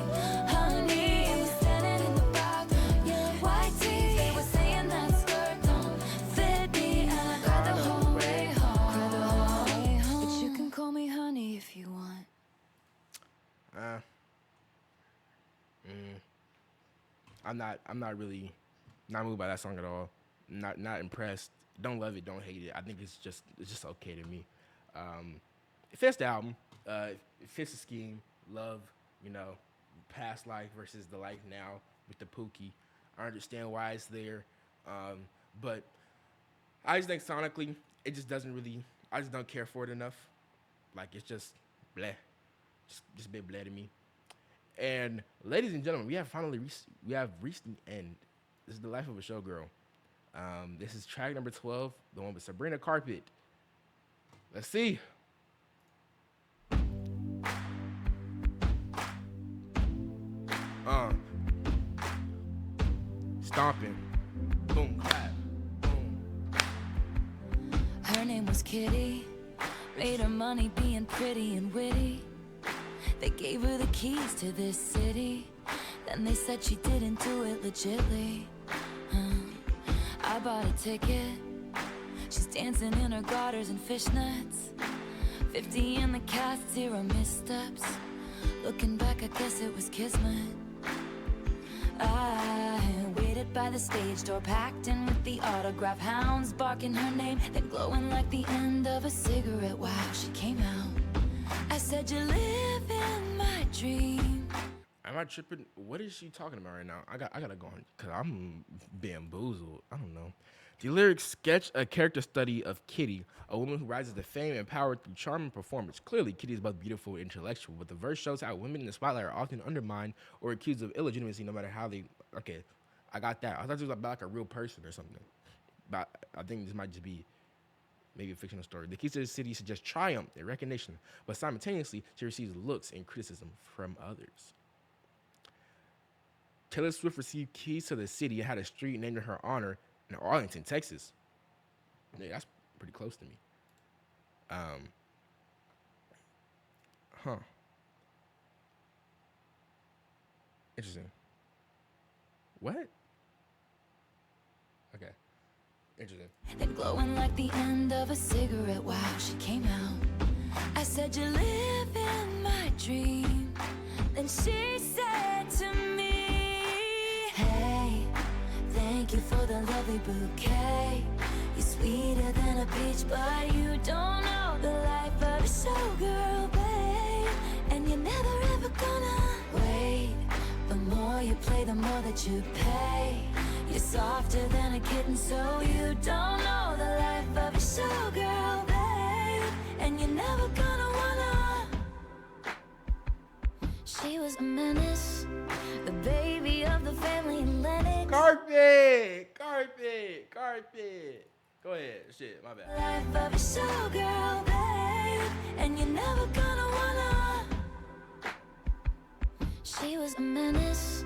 honey, it was standing in the bathroom. White teeth, they were saying that skirt don't fit me, and I cried the whole way home. But you can call me honey if you want. I'm not really not moved by that song at all. Not impressed. Don't love it, don't hate it. I think it's just okay to me. It fits the album. It fits the scheme. Love, you know, past life versus the life now with the Pookie. I understand why it's there. But I just think sonically, it just doesn't really, I just don't care for it enough. Like, it's just bleh. Just a bit bleh to me. And ladies and gentlemen, we have reached the end. This is The Life of a Showgirl. This is track number 12, the one with Sabrina Carpet. Let's see. Stomping. Boom, clap. Boom. Her name was Kitty, made her money being pretty and witty. They gave her the keys to this city, then they said she didn't do it legitly. I bought a ticket, she's dancing in her garters and fishnets. 50 in the cast, 0 missteps. Looking back, I guess it was kismet. I waited waited by the stage door, packed in with the autograph hounds, barking her name, then glowing like the end of a cigarette. Wow, she came out. I said, you live in my dream. Am I tripping? What is she talking about right now? I gotta go on because I'm bamboozled. I don't know. The lyrics sketch a character study of Kitty, a woman who rises to fame and power through charm and performance. Clearly, Kitty is both beautiful and intellectual, but the verse shows how women in the spotlight are often undermined or accused of illegitimacy no matter how they. Okay, I got that. I thought it was about like a real person or something. But I think this might just be maybe a fictional story. The keys to the city suggest triumph and recognition, but simultaneously, she receives looks and criticism from others. Taylor Swift received keys to the city and had a street named in her honor in Arlington, Texas. Yeah, that's pretty close to me. Huh. Interesting. What? Okay. Interesting. Then glowing like the end of a cigarette. Wow, she came out. I said, you live in my dream. Then she said to me, hey, thank you for the lovely bouquet. You're sweeter than a peach, but you don't know the life of a showgirl, babe. And you're never ever gonna wait. The more you play, the more that you pay. You're softer than a kitten, so you don't know the life of a showgirl, babe. And you're never gonna wanna. She was a menace, the baby of the family in Lennox. Carpet. Go ahead. Shit, my bad. Life of a showgirl, babe. And you're never gonna wanna. She was a menace,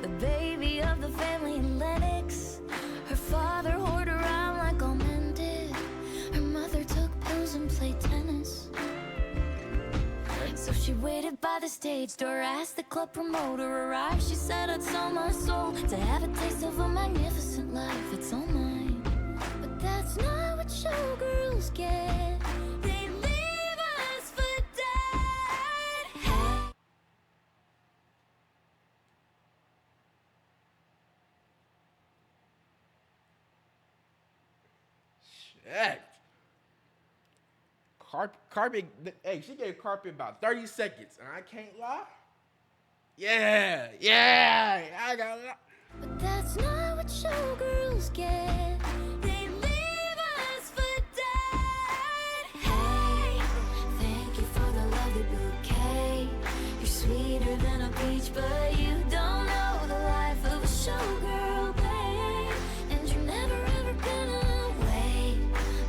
the baby of the family in Lennox. Her father whored around like all men did. Her mother took pills and played tennis. So she waited by the stage door, asked the club promoter arrive. She said, I'd sell my soul to have a taste of a magnificent life. It's all mine, but that's not what showgirls get. They leave us for dead. Hey. Shit. Carpet. Hey, she gave Carpet about 30 seconds, and I can't lie. Yeah. I got it. But that's not what showgirls get. They leave us for dead. Hey, thank you for the lovely bouquet. You're sweeter than a peach, but you don't know the life of a showgirl, babe. And you're never ever gonna wait.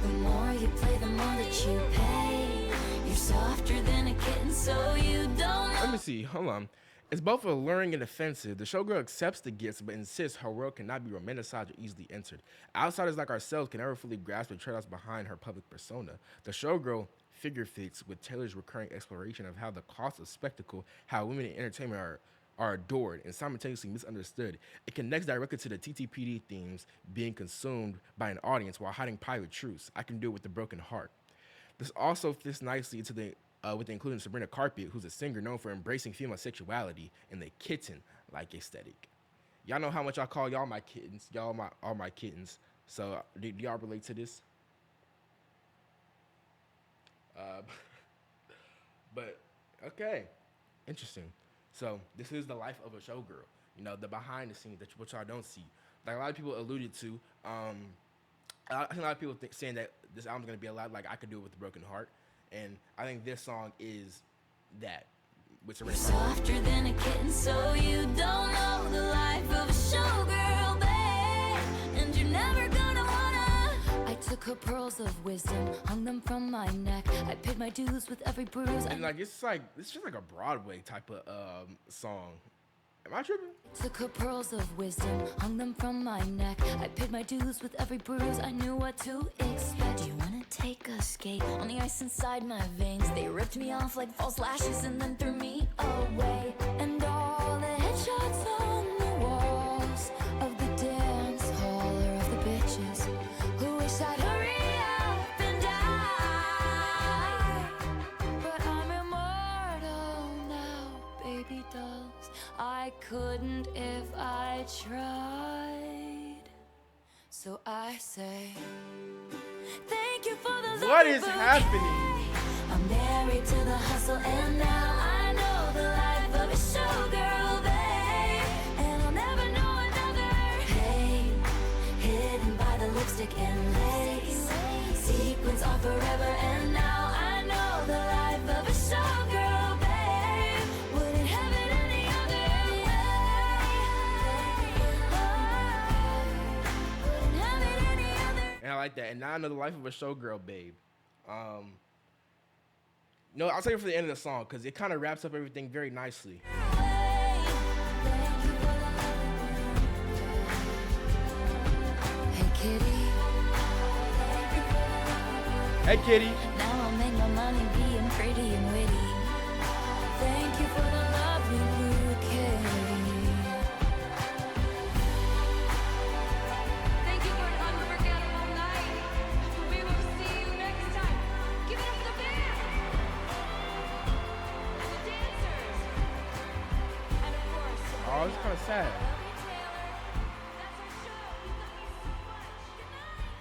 The more you play, the more that you pay. You're softer than a kitten, so you don't know. Let me see. Hold on. It's both alluring and offensive. The showgirl accepts the gifts, but insists her world cannot be romanticized or easily entered. Outsiders like ourselves can never fully grasp the trade-offs behind her public persona. The showgirl figure fits with Taylor's recurring exploration of how the cost of spectacle, how women in entertainment are adored and simultaneously misunderstood. It connects directly to the TTPD themes being consumed by an audience while hiding private truths. I can do it with a broken heart. This also fits nicely into the with the inclusion of Sabrina Carpet, who's a singer known for embracing female sexuality and the kitten-like aesthetic. Y'all know how much I call y'all my kittens. Y'all are my kittens. So do y'all relate to this? But okay, interesting. So this is the life of a showgirl. You know, the behind the scenes that which y'all don't see. Like a lot of people alluded to. I think a lot of people saying that this album's gonna be a lot like I Could Do It With a Broken Heart. And I think this song is that. You're softer than a kitten, so you don't know the life of a showgirl, babe. And you're never gonna wanna. I took her pearls of wisdom, hung them from my neck. I paid my dues with every bruise. And like it's just like a Broadway type of song. Am I tripping? Took her pearls of wisdom, hung them from my neck. I paid my dues with every bruise. I knew what to expect. Do you wanna take a skate on the ice inside my veins? They ripped me off like false lashes and then threw me away. And all the headshots on the walls of the dance hall are of the bitches who wish I'd hurry up and die. But I'm immortal now, baby dolls. I couldn't if I tried. So I say, thank you for the What lovely is bouquet. happening? I'm married to the hustle, and now I know the life of a showgirl, babe. And I'll never know another. Hey, hidden by the lipstick and lace. Sequins are forever, and now I know the life of a showgirl, babe. Wouldn't have it any other way. Wouldn't have it any other. And I like that. And now I know the life of a showgirl, babe. No, I'll save it for the end of the song because it kind of wraps up everything very nicely. Hey kitty, Hey, kitty. now I'll make my money being pretty and witty. Thank you for the lovely bouquet. Thank you for an unforgettable night. We will see you next time. Give it up for the band and the dancers, and of course. Oh, it's kind of sad. Love you, Taylor. That's our show. We love you so much. Good night.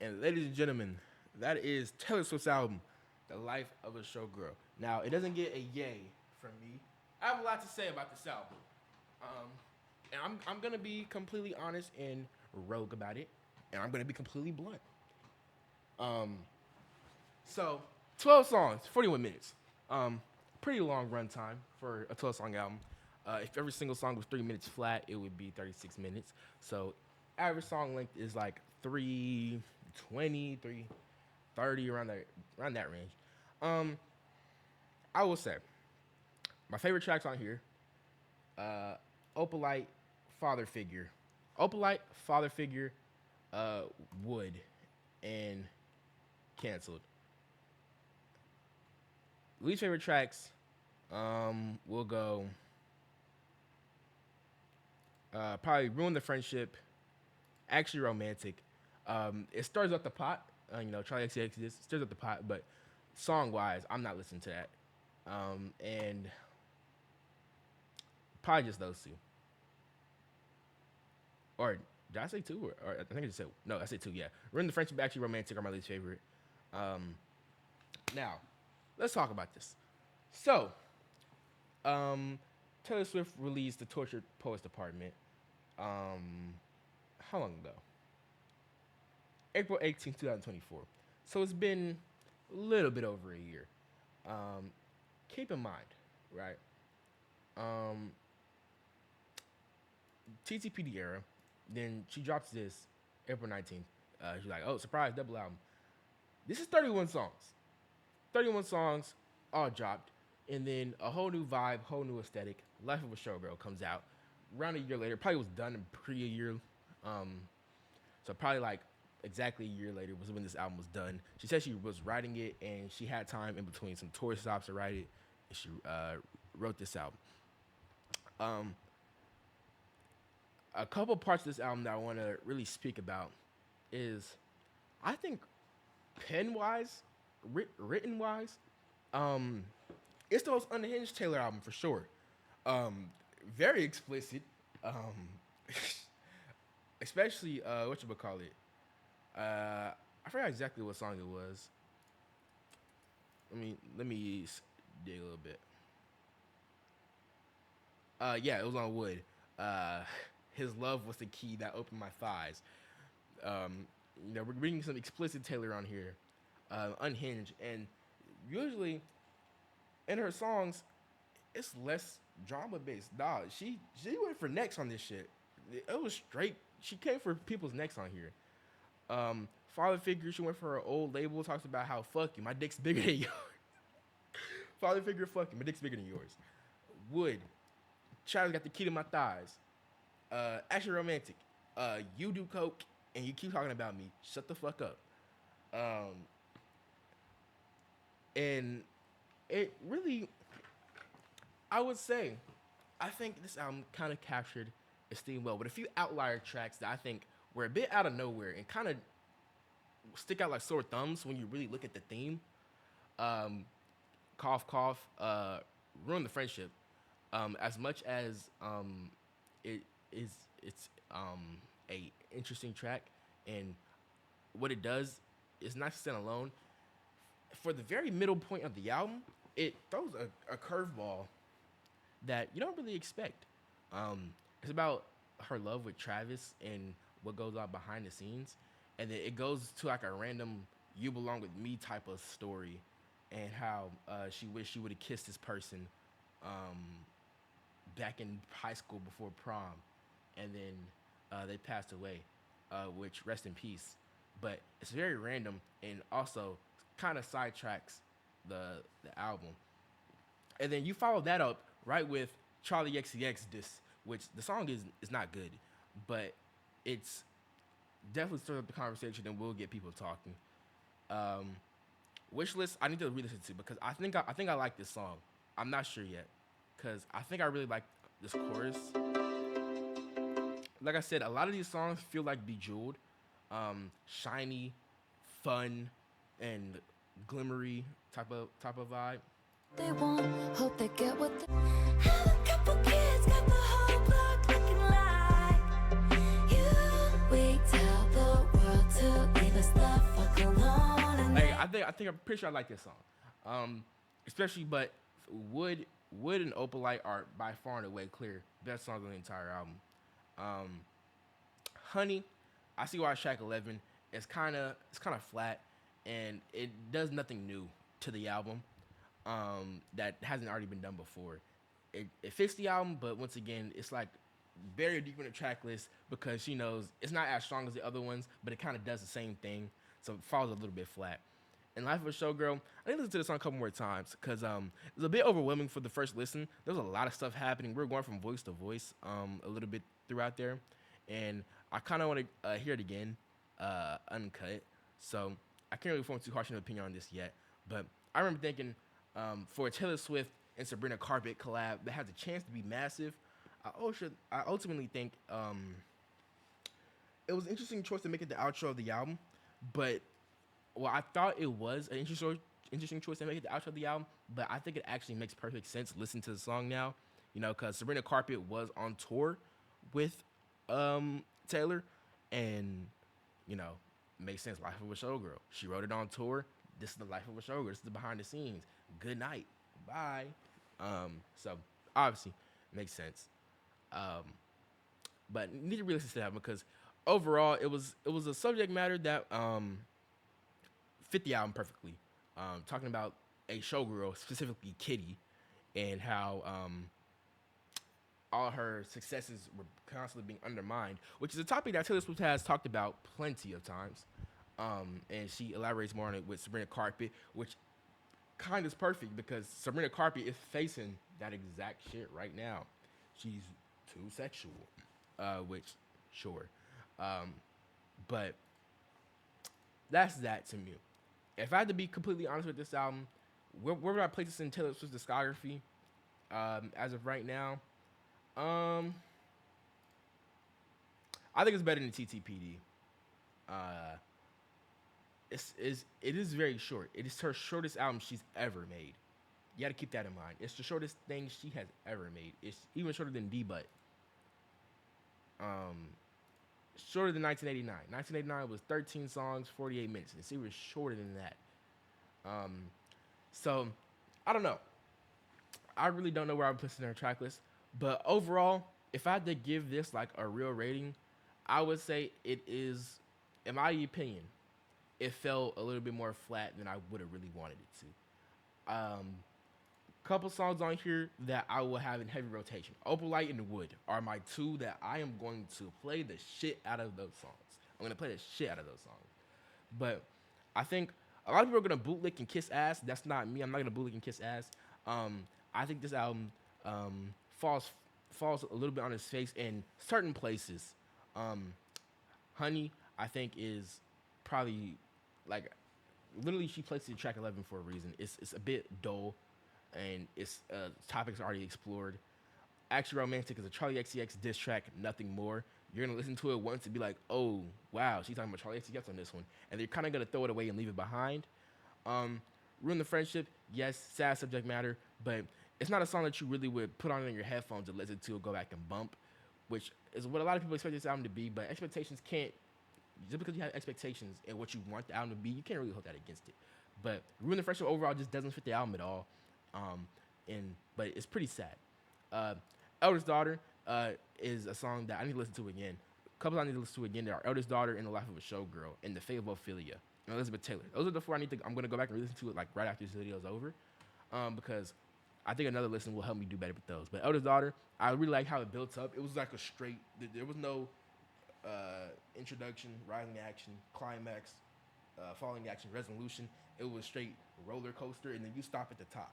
And ladies and gentlemen, that is Taylor Swift's album, The Life of a Showgirl. Now, it doesn't get a yay from me. I have a lot to say about this album. And I'm going to be completely honest and rogue about it. And I'm going to be completely blunt. So, 12 songs, 41 minutes. Pretty long runtime for a 12-song album. If every single song was 3 minutes flat, it would be 36 minutes. So, average song length is like 320, 330, around that range. I will say, my favorite tracks on here, Opalite, Father Figure. Opalite, Father Figure, Wood, and Canceled. Least favorite tracks, we'll go probably Ruin the Friendship, Actually Romantic. It stirs up the pot. Charlie XCX this stirs up the pot, but song wise, I'm not listening to that. And probably just those two. Or did I say two? Or I think I just said no. I said two. Yeah, Ruin the Friendship, Actually Romantic are my least favorite. Now, let's talk about this. So, Taylor Swift released The Tortured Poets Department. How long ago? April 18th, 2024. So it's been a little bit over a year. Keep in mind, right? TTPD era. Then she drops this April 19th. She's like, oh, surprise, double album. This is 31 songs. 31 songs, all dropped. And then a whole new vibe, whole new aesthetic. Life of a Showgirl comes out. Around a year later, probably was done in a year. So probably like exactly a year later was when this album was done. She said she was writing it and she had time in between some tour stops to write it. And she wrote this album. A couple parts of this album that I want to really speak about is, I think, pen-wise, written-wise, it's the most unhinged Taylor album for sure. Very explicit, especially whatchamacallit. I forgot exactly what song it was. Let me dig a little bit. Yeah, it was on Wood. His love was the key that opened my thighs. We're reading some explicit Taylor on here, Unhinged, and usually in her songs, it's less drama based. Dog, she went for necks on this shit. It was straight. She came for people's necks on here. Father Figure, she went for her old label. Talks about how fuck you, my dick's bigger than yours. Father Figure, fuck you, my dick's bigger than yours. Wood, Child's got the key to my thighs. Actually Romantic, you do coke and you keep talking about me. Shut the fuck up. And it really, I would say, I think this album kind of captured its theme well, but a few outlier tracks that I think were a bit out of nowhere and kind of stick out like sore thumbs when you really look at the theme. Cough Cough, ruin the friendship. As much as it is, it's a interesting track, and what it does is not stand alone. For the very middle point of the album, it throws a curveball that you don't really expect. It's about her love with Travis and what goes on behind the scenes, and then it goes to like a random "you belong with me" type of story, and how she wished she would have kissed this person um, back in high school before prom, and then they passed away, which rest in peace. But it's very random and also kind of sidetracks the album. And then you follow that up right with Charlie XCX diss, which the song is not good, but it's definitely stirred up the conversation and will get people talking. Um, Wish list I need to re-listen to because I think I like this song. I'm not sure yet because I think I really like this chorus. Like I said, a lot of these songs feel like Bejeweled, shiny, fun, and glimmery type of vibe. They want, hope they get what they have. A couple kids got the whole block looking like you. We tell the world to leave us the fuck alone. And Like I think I'm pretty sure I like this song, especially but Wood Wood and Opalite are by far and away clear best songs on the entire album. Um, Honey, I see why it's track 11. It's kind of flat, and it does nothing new to the album that hasn't already been done before. It fits the album, but once again, it's like buried deep in the track list because she knows it's not as strong as the other ones, but it kind of does the same thing, so it falls a little bit flat. In Life of a Showgirl, I need to listen to this song a couple more times because it was a bit overwhelming for the first listen. There was a lot of stuff happening. We are going from voice to voice a little bit throughout there, and I kind of want to hear it again, uncut. So I can't really form too harsh an opinion on this yet. But I remember thinking for a Taylor Swift and Sabrina Carpet collab that has a chance to be massive, I ultimately think it was an interesting choice to make it the outro of the album. But well, I thought it was an interesting choice to make it the outro of the album, but I think it actually makes perfect sense. Listen to the song now, because Sabrina Carpet was on tour with Taylor, and makes sense. Life of a Showgirl. She wrote it on tour. This is the life of a showgirl. This is the behind the scenes. Good night. Bye. So obviously makes sense. Um, but need to really listen to that because overall it was a subject matter that fit the album perfectly. Talking about a showgirl, specifically Kitty, and how all her successes were constantly being undermined, which is a topic that Taylor Swift has talked about plenty of times. And she elaborates more on it with Sabrina Carpet, which kind of is perfect because Sabrina Carpet is facing that exact shit right now. She's too sexual, which, sure. But that's that to me. If I had to be completely honest with this album, where would I place this in Taylor Swift's discography as of right now? I think it's better than TTPD. It is very short. It is her shortest album she's ever made. You got to keep that in mind. It's the shortest thing she has ever made. It's even shorter than D-Butt. Shorter than 1989. 1989 was 13 songs, 48 minutes. And she was shorter than that. So I don't know. I really don't know where I'm placing her track list. But overall, if I had to give this like a real rating, I would say it is, in my opinion, it felt a little bit more flat than I would have really wanted it to. Couple songs on here that I will have in heavy rotation. Opalite and Wood are my two that I am going to play the shit out of those songs. I'm going to play the shit out of those songs. But I think a lot of people are going to bootlick and kiss ass. That's not me. I'm not going to bootlick and kiss ass. I think this album falls a little bit on its face in certain places. Honey, I think, is probably like literally she placed it at track 11 for a reason. It's a bit dull, and its topics already explored. Actually Romantic is a Charlie XCX diss track, nothing more. You're gonna listen to it once and be like, oh wow, she's talking about Charlie XCX on this one, and they're kind of gonna throw it away and leave it behind. Ruin the Friendship, yes, sad subject matter, but it's not a song that you really would put on in your headphones and listen to or go back and bump, which is what a lot of people expect this album to be. But expectations can't, just because you have expectations and what you want the album to be, you can't really hold that against it. But Ruin the Friendship overall just doesn't fit the album at all. But it's pretty sad. Eldest Daughter is a song that I need to listen to again. A couple I need to listen to again. There are Eldest Daughter and The Life of a Showgirl and The Fate of Ophelia and Elizabeth Taylor. Those are the four I'm gonna go back and listen to it like right after this video is over, because I think another listen will help me do better with those. But Eldest Daughter, I really like how it built up. It was like a straight. There was no introduction, rising action, climax, falling action, resolution. It was straight roller coaster, and then you stop at the top.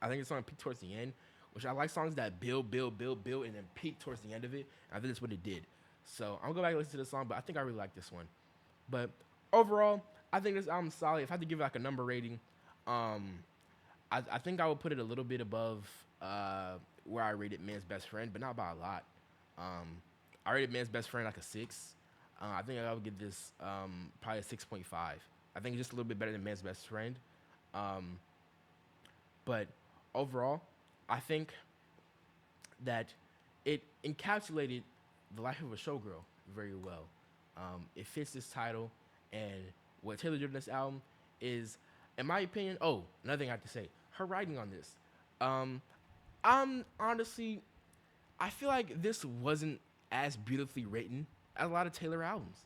I think the song peaked towards the end, which I like songs that build, and then peak towards the end of it. I think that's what it did. So I'm gonna go back and listen to the song, but I think I really like this one. But overall, I think this album's solid. If I had to give it like a number rating, I think I would put it a little bit above where I rated Man's Best Friend, but not by a lot. I rated Man's Best Friend like a 6. I think I would give this probably a 6.5. I think it's just a little bit better than Man's Best Friend. But overall, I think that it encapsulated the life of a showgirl very well. It fits this title, and what Taylor did in this album is, in my opinion, another thing I have to say, her writing on this. I'm honestly, I feel like this wasn't as beautifully written as a lot of Taylor albums.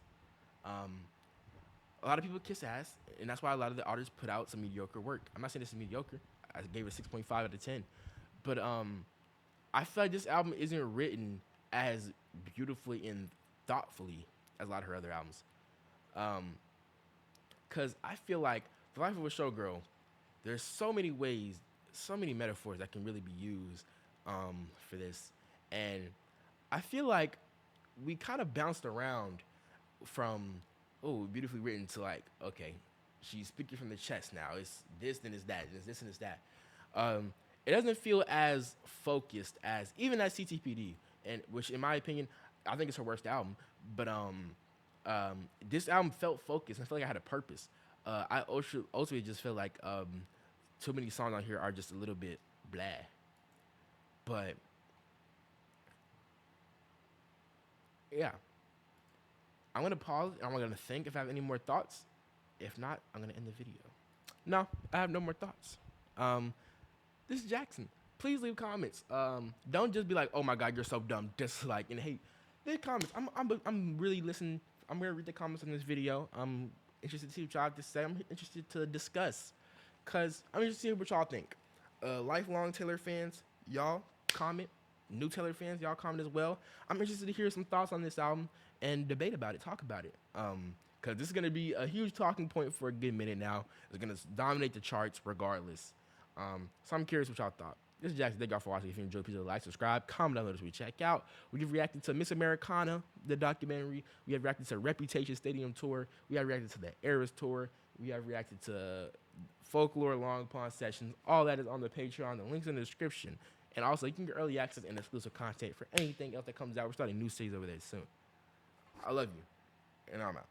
A lot of people kiss ass, and that's why a lot of the artists put out some mediocre work. I'm not saying this is mediocre. I gave it 6.5 out of 10. But I feel like this album isn't written as beautifully and thoughtfully as a lot of her other albums. Because I feel like The Life of a Showgirl, there's so many ways, so many metaphors that can really be used for this. And I feel like we kind of bounced around from, beautifully written to like, okay, she's speaking from the chest now. It's this, then it's that, it's this and it's that. It doesn't feel as focused as even as CTPD, and which in my opinion, I think it's her worst album. But this album felt focused. I feel like I had a purpose. I ultimately just feel like too many songs on here are just a little bit blah. But yeah, I'm gonna pause and I'm gonna think if I have any more thoughts. If not, I'm gonna end the video. No, I have no more thoughts. This is Jackson. Please leave comments. Don't just be like, "Oh my God, you're so dumb." Dislike and hate. Leave comments. I'm really listening. I'm gonna read the comments on this video. I'm interested to see what y'all have to say. I'm interested to discuss, cause I'm interested to see what y'all think. Lifelong Taylor fans, y'all comment. New Taylor fans, y'all comment as well. I'm interested to hear some thoughts on this album and debate about it, talk about it. Because this is going to be a huge talking point for a good minute now. It's going to dominate the charts regardless. So I'm curious what y'all thought. This is Jackson. Thank y'all for watching. If you enjoyed, please like, subscribe, comment down below as we check out. We have reacted to Miss Americana, the documentary. We have reacted to Reputation Stadium Tour. We have reacted to the Eras Tour. We have reacted to Folklore Long Pond Sessions. All that is on the Patreon. The link's in the description. And also, you can get early access and exclusive content for anything else that comes out. We're starting new series over there soon. I love you, and I'm out.